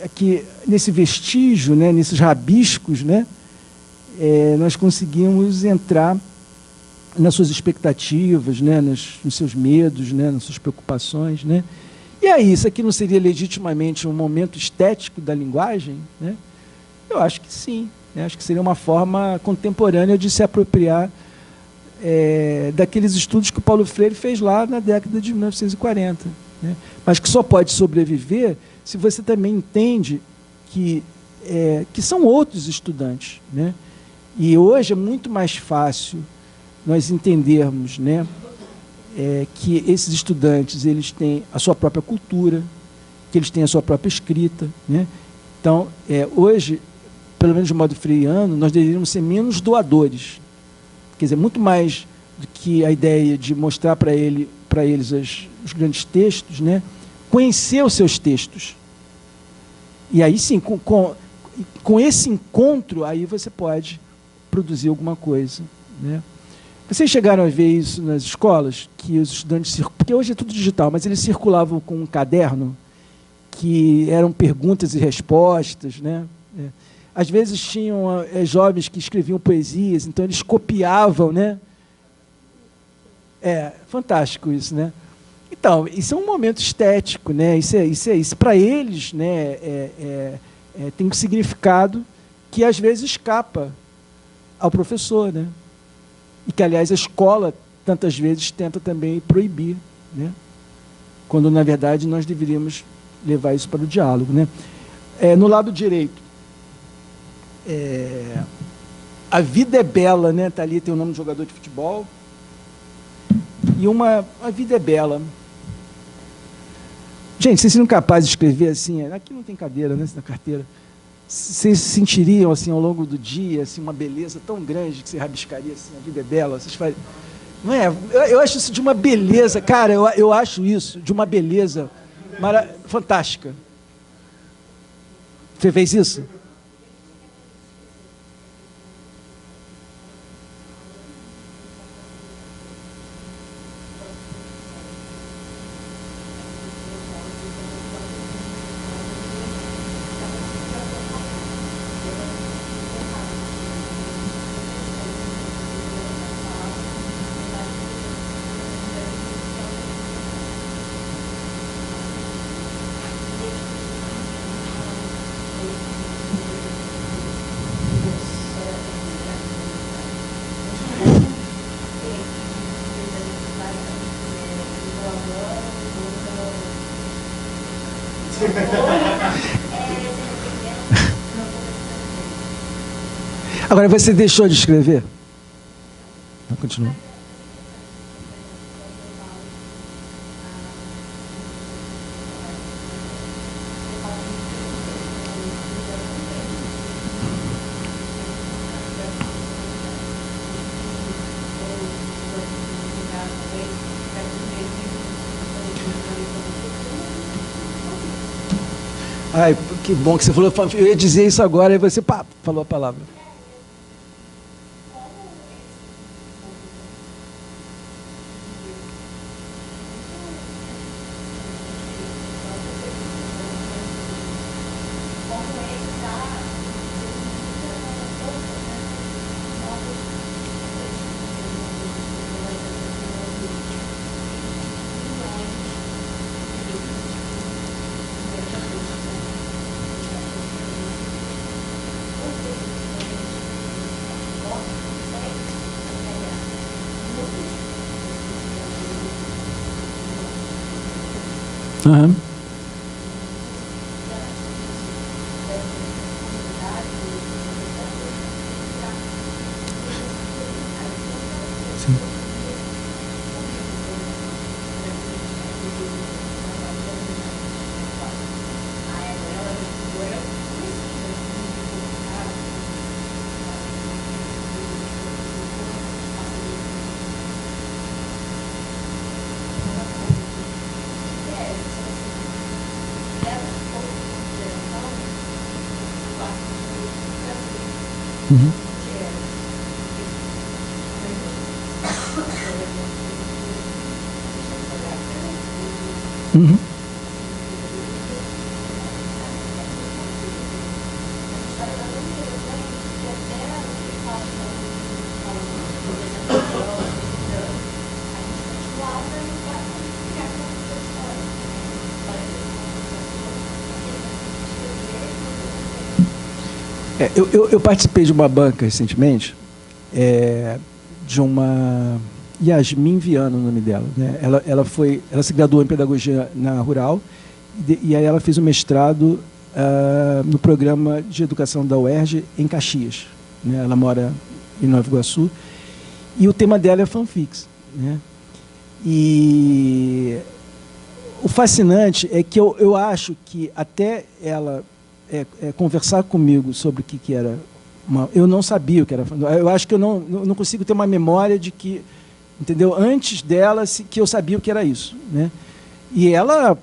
aqui, nesse vestígio, né, nesses rabiscos, né, nós conseguimos entrar nas suas expectativas, né, nos seus medos, né, nas suas preocupações, né? E aí, isso aqui não seria legitimamente um momento estético da linguagem, né? Eu acho que sim, né? Acho que seria uma forma contemporânea de se apropriar daqueles estudos que o Paulo Freire fez lá na década de 1940, né? Mas que só pode sobreviver se você também entende que são outros estudantes, né? E hoje é muito mais fácil nós entendermos, né, que esses estudantes eles têm a sua própria cultura, que eles têm a sua própria escrita, né? Então, hoje, pelo menos de modo freiano, nós deveríamos ser menos doadores. Quer dizer, muito mais do que a ideia de mostrar para eles os grandes textos, né? Conhecer os seus textos. E aí sim, com esse encontro, aí você pode produzir alguma coisa, né? Vocês chegaram a ver isso nas escolas, que os estudantes, porque hoje é tudo digital, mas eles circulavam com um caderno que eram perguntas e respostas, né? Às vezes tinham jovens que escreviam poesias, então eles copiavam, né? Fantástico isso, né? Então, isso é um momento estético, né? Isso para eles, né? Tem um significado que às vezes escapa ao professor, né? E que, aliás, a escola tantas vezes tenta também proibir, né? Quando, na verdade, nós deveríamos levar isso para o diálogo, né? No lado direito, A Vida é Bela, né? Tá ali, tem o nome de jogador de futebol. E A Vida é Bela. Gente, vocês seriam capazes de escrever assim? Aqui não tem cadeira, né? Na carteira. Vocês sentiriam, assim, ao longo do dia, assim, uma beleza tão grande que você rabiscaria assim, a vida é bela? Vocês fariam... Não é? Eu acho isso de uma beleza, cara, eu acho isso de uma beleza fantástica. Você fez isso? Agora, você deixou de escrever? Não, continua. Ai, que bom que você falou. Eu ia dizer isso agora, e você falou a palavra. Uhum. Sim. Uhum. Uhum. Eu participei de uma banca recentemente, de uma Yasmin Viana, o nome dela, né? Ela se graduou em pedagogia na Rural e aí ela fez o mestrado no programa de educação da UERJ em Caxias, né? Ela mora em Nova Iguaçu e o tema dela é fanfics, né? E o fascinante é que eu acho que até ela conversar comigo sobre o que era eu não sabia o que era. Eu acho que eu não consigo ter uma memória de que, entendeu? Antes dela, que eu sabia o que era isso, né? E ela,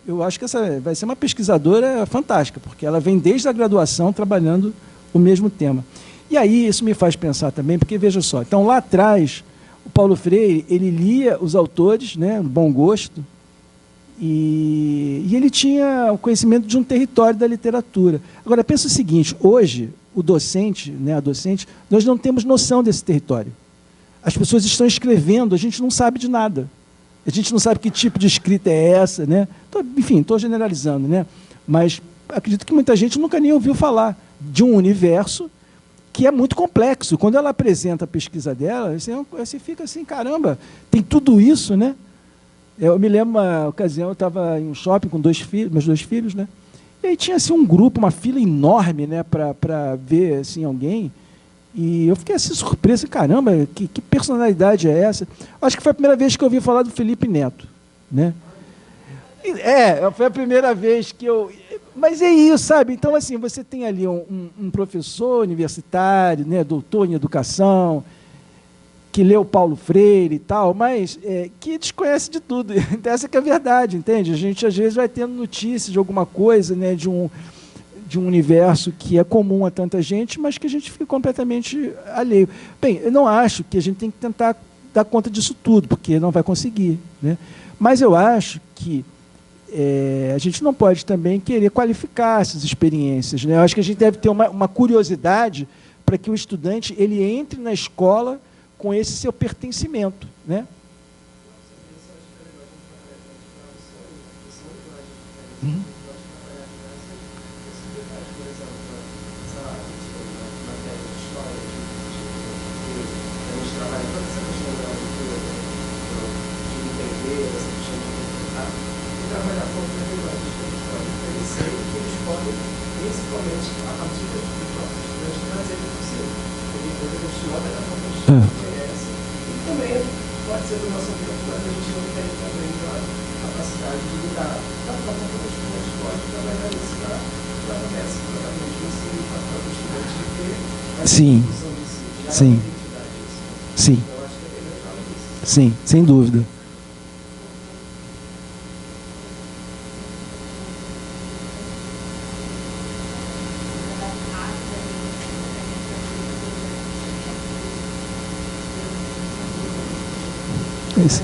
eu acho que essa vai ser uma pesquisadora fantástica, porque ela vem desde a graduação trabalhando o mesmo tema. E aí isso me faz pensar também, porque veja só, então lá atrás o Paulo Freire ele lia os autores, né, bom gosto. E ele tinha o conhecimento de um território da literatura. Agora, pensa o seguinte, hoje, o docente, né, a docente, nós não temos noção desse território. As pessoas estão escrevendo, a gente não sabe de nada. A gente não sabe que tipo de escrita é essa, né? Enfim, estou generalizando, né? Mas acredito que muita gente nunca nem ouviu falar de um universo que é muito complexo. Quando ela apresenta a pesquisa dela, você fica assim, caramba, tem tudo isso, né? Eu me lembro uma ocasião, eu estava em um shopping com meus dois filhos, né? E aí tinha assim, um grupo, uma fila enorme, né, para ver assim, alguém. E eu fiquei assim, surpreso, caramba, que personalidade é essa? Acho que foi a primeira vez que eu ouvi falar do Felipe Neto, né? Foi a primeira vez que eu... Mas é isso, sabe? Então, assim, você tem ali um professor universitário, né, doutor em educação, que leu Paulo Freire e tal, mas que desconhece de tudo. Essa que é a verdade, entende? A gente, às vezes, vai tendo notícias de alguma coisa, né, de um universo que é comum a tanta gente, mas que a gente fica completamente alheio. Bem, eu não acho que a gente tem que tentar dar conta disso tudo, porque não vai conseguir, né? Mas eu acho que a gente não pode também querer qualificar essas experiências, né? Eu acho que a gente deve ter uma curiosidade para que o estudante ele entre na escola com esse seu pertencimento, né? Uhum. principalmente a partir do próprio estudante trazer para o ensino. Porque quando a gente olha na forma que a gente conhece, e também pode ser do nosso tempo, mas a gente não tem também a capacidade de lidar da forma como o estudante pode trabalhar isso para começar provavelmente o ensino para o estudante de ter essa discussão de si, já sim. a identidade disso. Sim. Então, eu acho que é bem legal isso. Sim, sem dúvida. Esse.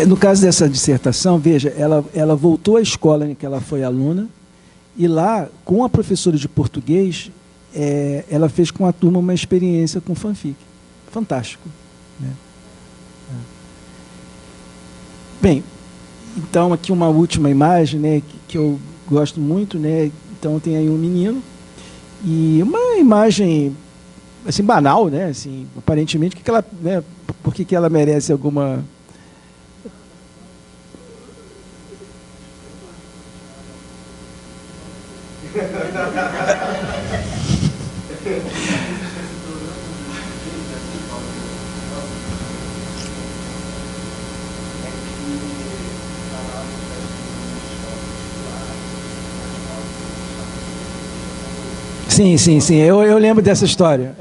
No caso dessa dissertação, veja, ela voltou à escola em que ela foi aluna e lá, com a professora de português, ela fez com a turma uma experiência com fanfic. Fantástico. Né? Bem, então aqui uma última imagem, né, que eu gosto muito, né? Então tem aí um menino e uma imagem assim banal, né? Assim, aparentemente, por que ela merece alguma... Sim. Eu lembro dessa história.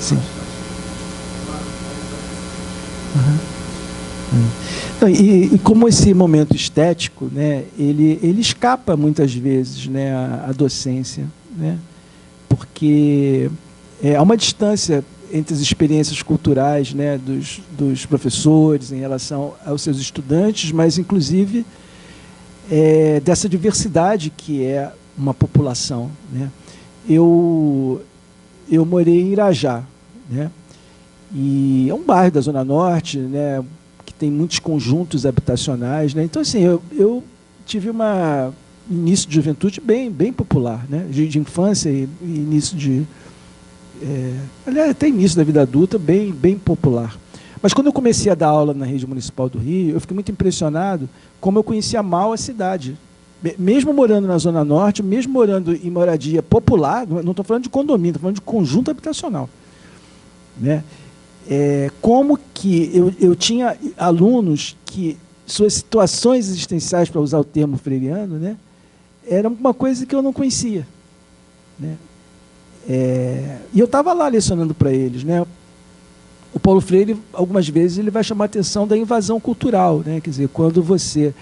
Sim. Então, e como esse momento estético, né, ele escapa muitas vezes, né, à docência, né, porque há uma distância entre as experiências culturais, né, dos professores em relação aos seus estudantes, mas inclusive dessa diversidade que é uma população, né. Eu morei em Irajá, né, e é um bairro da Zona Norte, né, que tem muitos conjuntos habitacionais, né. Então, assim, eu tive um início de juventude bem popular, né, de infância e início de... aliás, até início da vida adulta, bem popular. Mas quando eu comecei a dar aula na rede municipal do Rio, eu fiquei muito impressionado como eu conhecia mal a cidade. Mesmo morando na Zona Norte, mesmo morando em moradia popular, não estou falando de condomínio, estou falando de conjunto habitacional, né? Como que eu tinha alunos que suas situações existenciais, para usar o termo freiriano, né, era uma coisa que eu não conhecia, né? E eu estava lá lecionando para eles, né? O Paulo Freire, algumas vezes, ele vai chamar a atenção da invasão cultural, né? Quer dizer, quando você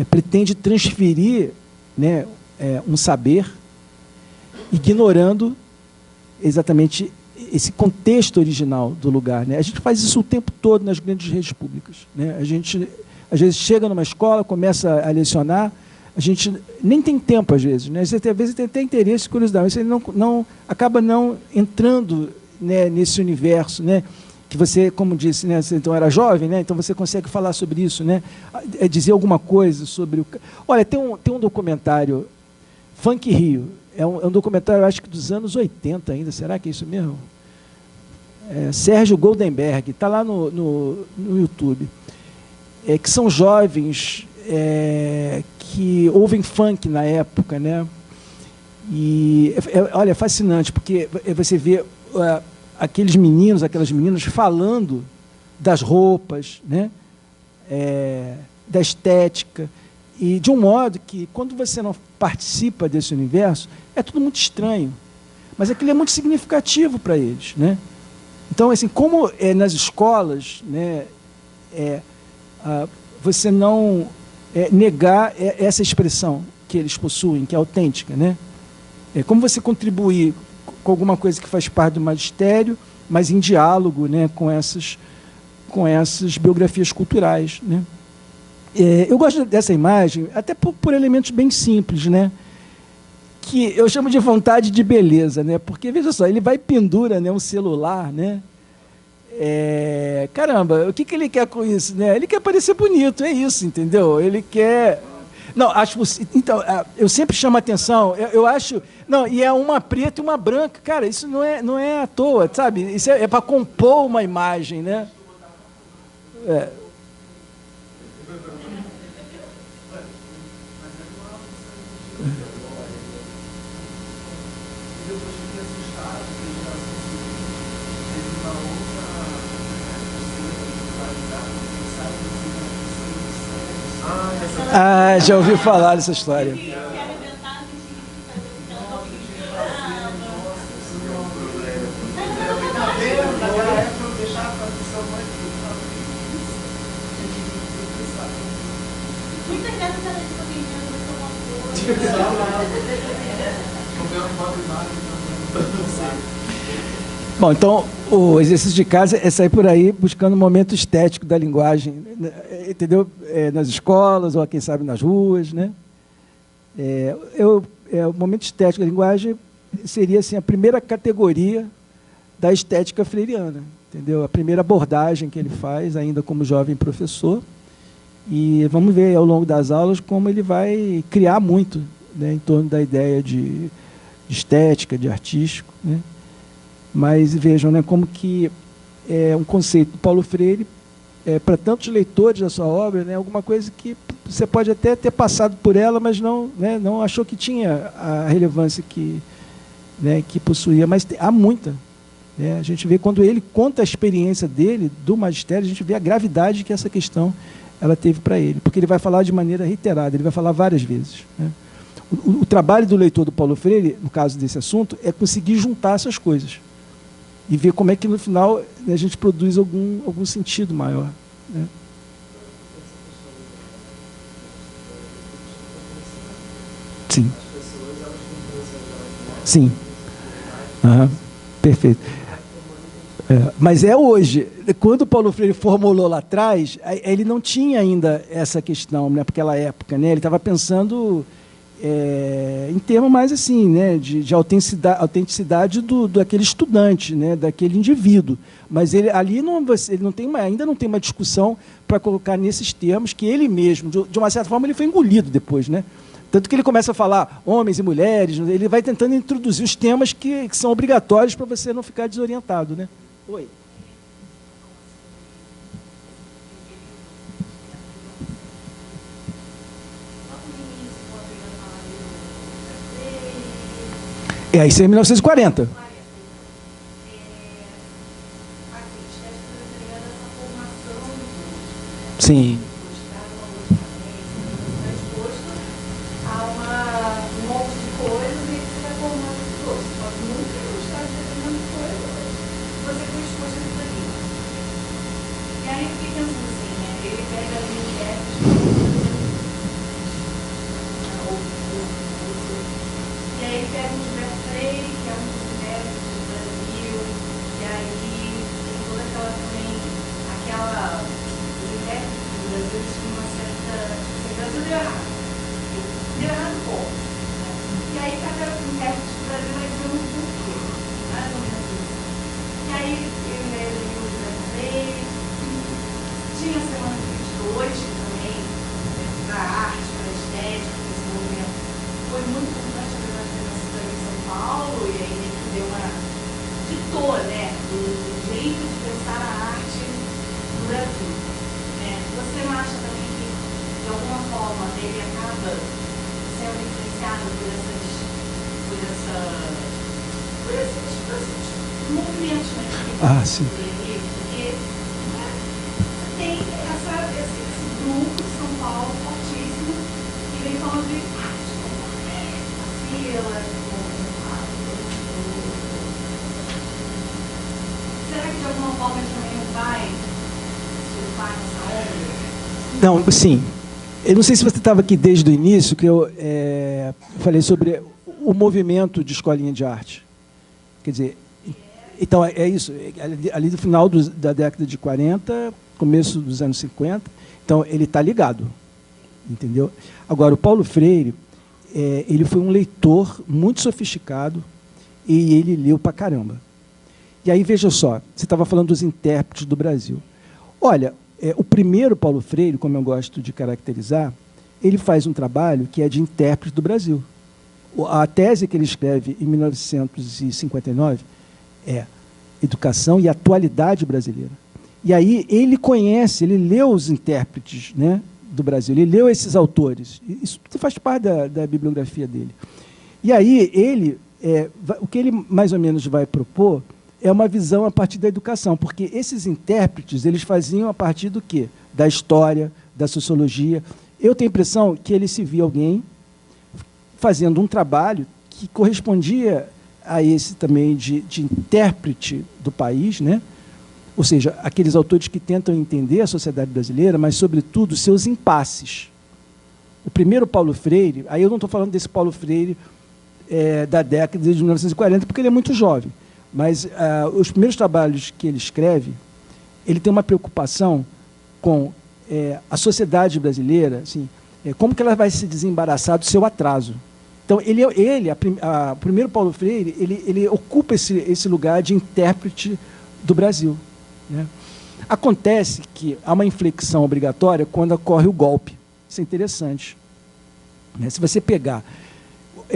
pretende transferir, né, um saber, ignorando exatamente esse contexto original do lugar, né? A gente faz isso o tempo todo nas grandes redes públicas, né? A gente, às vezes, chega numa escola, começa a lecionar, a gente nem tem tempo, às vezes, né? Às vezes tem até interesse e curiosidade, mas você acaba não entrando, né, nesse universo, né? Que você, como disse, né, você então era jovem, né? Então você consegue falar sobre isso, né? Dizer alguma coisa sobre o... Olha, tem um documentário, Funk Rio, é um documentário, eu acho que dos anos 80 ainda, será que é isso mesmo? Sérgio Goldenberg, está lá no YouTube, que são jovens que ouvem funk na época, né? E, olha, é fascinante, porque você vê aqueles meninos, aquelas meninas falando das roupas, né? Da estética, e de um modo que, quando você não participa desse universo, é tudo muito estranho, mas aquilo é muito significativo para eles, né? Então, assim, como nas escolas, né, você não negar essa expressão que eles possuem, que é autêntica, né? Como você contribuir com alguma coisa que faz parte do magistério, mas em diálogo, né, com essas biografias culturais, né? Eu gosto dessa imagem, até por elementos bem simples, né? Que eu chamo de vontade de beleza, né? Porque, veja só, ele vai e pendura, né, um celular, né? Caramba, o que ele quer com isso, né? Ele quer parecer bonito, é isso, entendeu? Ele quer... Não, então, eu sempre chamo a atenção, eu acho... Não, e é uma preta e uma branca, cara, isso não é à toa, sabe? Isso é para compor uma imagem, né? Já ouvi falar dessa história. Bom, então, o exercício de casa é sair por aí buscando o momento estético da linguagem, entendeu? Nas escolas, ou quem sabe nas ruas, né? O momento estético da linguagem seria, assim, a primeira categoria da estética freiriana, entendeu? A primeira abordagem que ele faz, ainda como jovem professor, e vamos ver ao longo das aulas como ele vai criar muito, né, em torno da ideia de estética, de artístico, né? Mas vejam, né, como que um conceito do Paulo Freire, para tantos leitores da sua obra, né, alguma coisa que você pode até ter passado por ela, mas não, né, não achou que tinha a relevância que possuía, mas há muita. Né? A gente vê, quando ele conta a experiência dele, do magistério, a gente vê a gravidade que essa questão ela teve para ele, porque ele vai falar de maneira reiterada, ele vai falar várias vezes. Né? O trabalho do leitor do Paulo Freire, no caso desse assunto, é conseguir juntar essas coisas e ver como é que, no final, a gente produz algum sentido maior. Né? Sim. Sim. Uhum. Perfeito. Mas hoje. Quando o Paulo Freire formulou lá atrás, ele não tinha ainda essa questão, né, naquela época. Né? Ele estava pensando em termos mais assim, né, de autenticidade daquele estudante, né, daquele indivíduo. Mas ele ali ele não tem ainda não tem uma discussão para colocar nesses termos que ele mesmo, de uma certa forma, ele foi engolido depois, né? Tanto que ele começa a falar homens e mulheres, ele vai tentando introduzir os temas que são obrigatórios para você não ficar desorientado, né? Oi. Isso é em 1940. Sim. alma dele acaba sendo influenciada por esses movimentos, né? Sim. Porque tem esse grupo de São Paulo fortíssimo que vem falando de arte, a fila, será que de alguma forma ele também não vai surfar nessa onda? Não, sim. Eu não sei se você estava aqui desde o início, que eu falei sobre o movimento de escolinha de arte. Quer dizer, então é isso, ali do final da década de 40, começo dos anos 50, então ele está ligado, entendeu? Agora, o Paulo Freire, ele foi um leitor muito sofisticado e ele leu pra caramba. E aí, veja só, você estava falando dos intérpretes do Brasil. Olha, o primeiro Paulo Freire, como eu gosto de caracterizar, ele faz um trabalho que é de intérprete do Brasil. A tese que ele escreve em 1959 é Educação e Atualidade Brasileira. E aí ele conhece, ele leu os intérpretes, né, do Brasil, ele leu esses autores. Isso tudo faz parte da bibliografia dele. E aí ele, o que ele mais ou menos vai propor é uma visão a partir da educação, porque esses intérpretes, eles faziam a partir do quê? Da história, da sociologia. Eu tenho a impressão que ele se via alguém fazendo um trabalho que correspondia a esse também de intérprete do país, né? Ou seja, aqueles autores que tentam entender a sociedade brasileira, mas, sobretudo, seus impasses. O primeiro Paulo Freire, aí eu não estou falando desse Paulo Freire da década de 1940, porque ele é muito jovem, mas os primeiros trabalhos que ele escreve, ele tem uma preocupação com a sociedade brasileira, assim, como que ela vai se desembaraçar do seu atraso. Então, o primeiro Paulo Freire, ele ocupa esse lugar de intérprete do Brasil, né? Acontece que há uma inflexão obrigatória quando ocorre o golpe. Isso é interessante, né? Se você pegar...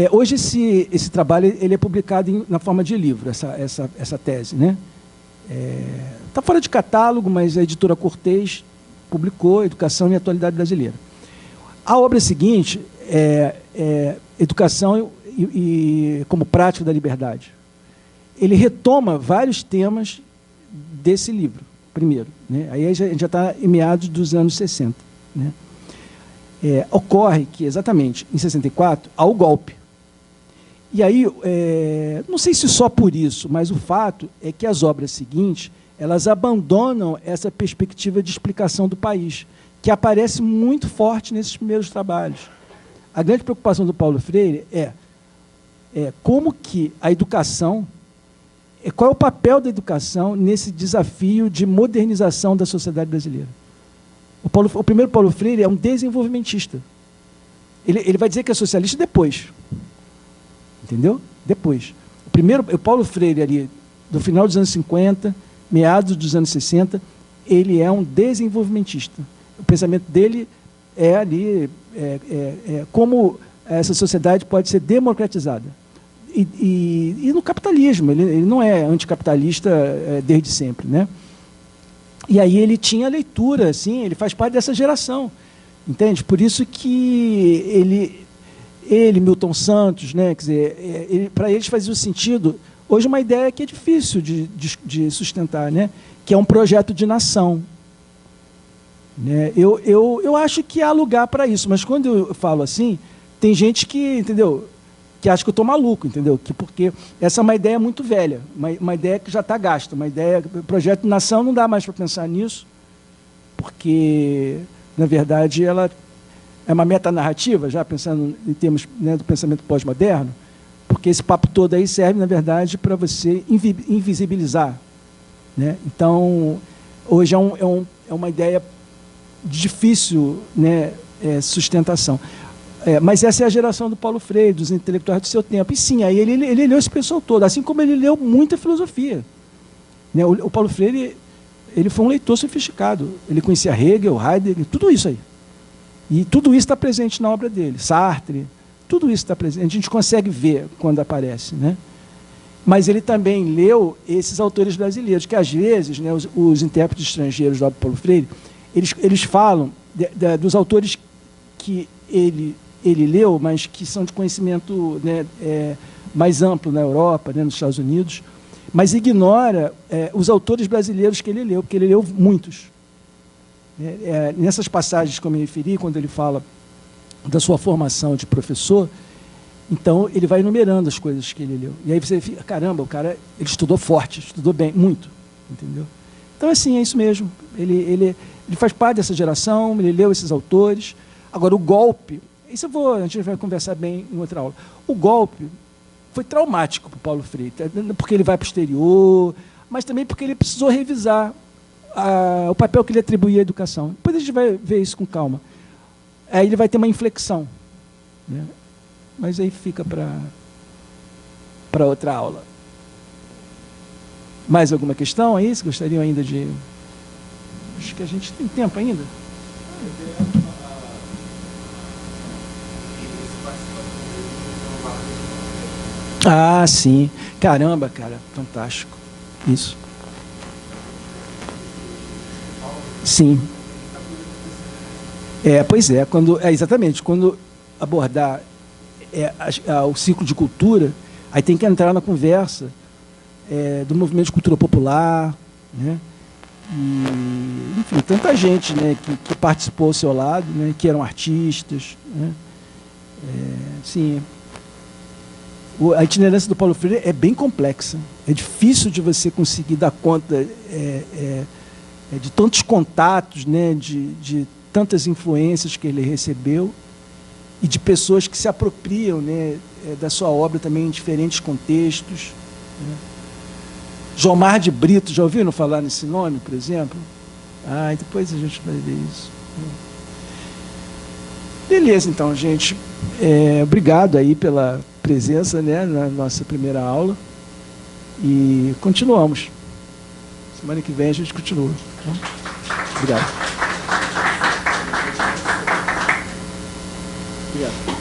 hoje, esse trabalho ele é publicado na forma de livro, essa tese, né? Está fora de catálogo, mas a editora Cortez publicou Educação e Atualidade Brasileira. A obra seguinte Educação como Prática da Liberdade. Ele retoma vários temas desse livro, primeiro, né? Aí a gente já está em meados dos anos 60. Né? Ocorre que, exatamente, em 64, há o golpe. E aí, não sei se só por isso, mas o fato é que as obras seguintes, elas abandonam essa perspectiva de explicação do país, que aparece muito forte nesses primeiros trabalhos. A grande preocupação do Paulo Freire é como que a educação, qual é o papel da educação nesse desafio de modernização da sociedade brasileira. O primeiro Paulo Freire é um desenvolvimentista. Ele vai dizer que é socialista depois. Entendeu? Depois. O Paulo Freire, ali, do final dos anos 50, meados dos anos 60, ele é um desenvolvimentista. O pensamento dele é ali como essa sociedade pode ser democratizada. E no capitalismo, ele não é anticapitalista desde sempre, né? E aí ele tinha leitura, assim, ele faz parte dessa geração, entende? Por isso que Milton Santos, né? Quer dizer, para eles fazia sentido. Hoje uma ideia que é difícil de sustentar, né? Que é um projeto de nação. Né? Eu acho que há lugar para isso, mas quando eu falo assim, tem gente que, entendeu, que acha que eu estou maluco, entendeu? Porque essa é uma ideia muito velha, uma ideia que já está gasta, uma ideia, projeto de nação não dá mais para pensar nisso, porque, na verdade, ela é uma metanarrativa, já pensando em termos, né, do pensamento pós-moderno, porque esse papo todo aí serve, na verdade, para você invisibilizar. Né? Então, hoje é uma ideia de difícil, né, sustentação. Mas essa é a geração do Paulo Freire, dos intelectuais do seu tempo. E sim, aí ele leu esse pessoal todo, assim como ele leu muita filosofia. Né? O Paulo Freire, ele foi um leitor sofisticado. Ele conhecia Hegel, Heidegger, tudo isso aí. E tudo isso está presente na obra dele. Sartre, tudo isso está presente. A gente consegue ver quando aparece, né? Mas ele também leu esses autores brasileiros, que às vezes, né, os intérpretes estrangeiros do Paulo Freire, eles falam dos autores que ele leu, mas que são de conhecimento, né, mais amplo na Europa, né, nos Estados Unidos, mas ignora os autores brasileiros que ele leu, porque ele leu muitos. Nessas passagens que eu me referi, quando ele fala da sua formação de professor, então ele vai enumerando as coisas que ele leu. E aí você fica, caramba, o cara ele estudou forte, estudou bem, muito, entendeu? Então, assim, é isso mesmo. Ele faz parte dessa geração, ele leu esses autores. Agora, o golpe, isso a gente vai conversar bem em outra aula. O golpe foi traumático para o Paulo Freire, porque ele vai para o exterior, mas também porque ele precisou revisar o papel que ele atribuía à educação. Depois a gente vai ver isso com calma. Aí ele vai ter uma inflexão, né? Mas aí fica para outra aula. Mais alguma questão aí? Vocês gostariam ainda de... Acho que a gente tem tempo ainda. Ah, sim. Caramba, cara. Fantástico. Isso. Sim. Pois é. Exatamente. Quando abordar o ciclo de cultura, aí tem que entrar na conversa do movimento de cultura popular, né? E, enfim, tanta gente, né, que participou ao seu lado, né, que eram artistas, né? Sim. A itinerância do Paulo Freire é bem complexa. É difícil de você conseguir dar conta de tantos contatos, né, de tantas influências que ele recebeu e de pessoas que se apropriam, né, da sua obra também em diferentes contextos, né? Jomar de Brito, já ouviram falar nesse nome, por exemplo? E depois a gente vai ver isso. Beleza, então, gente. Obrigado aí pela presença, né, na nossa primeira aula. E continuamos. Semana que vem a gente continua. Obrigado. Obrigado.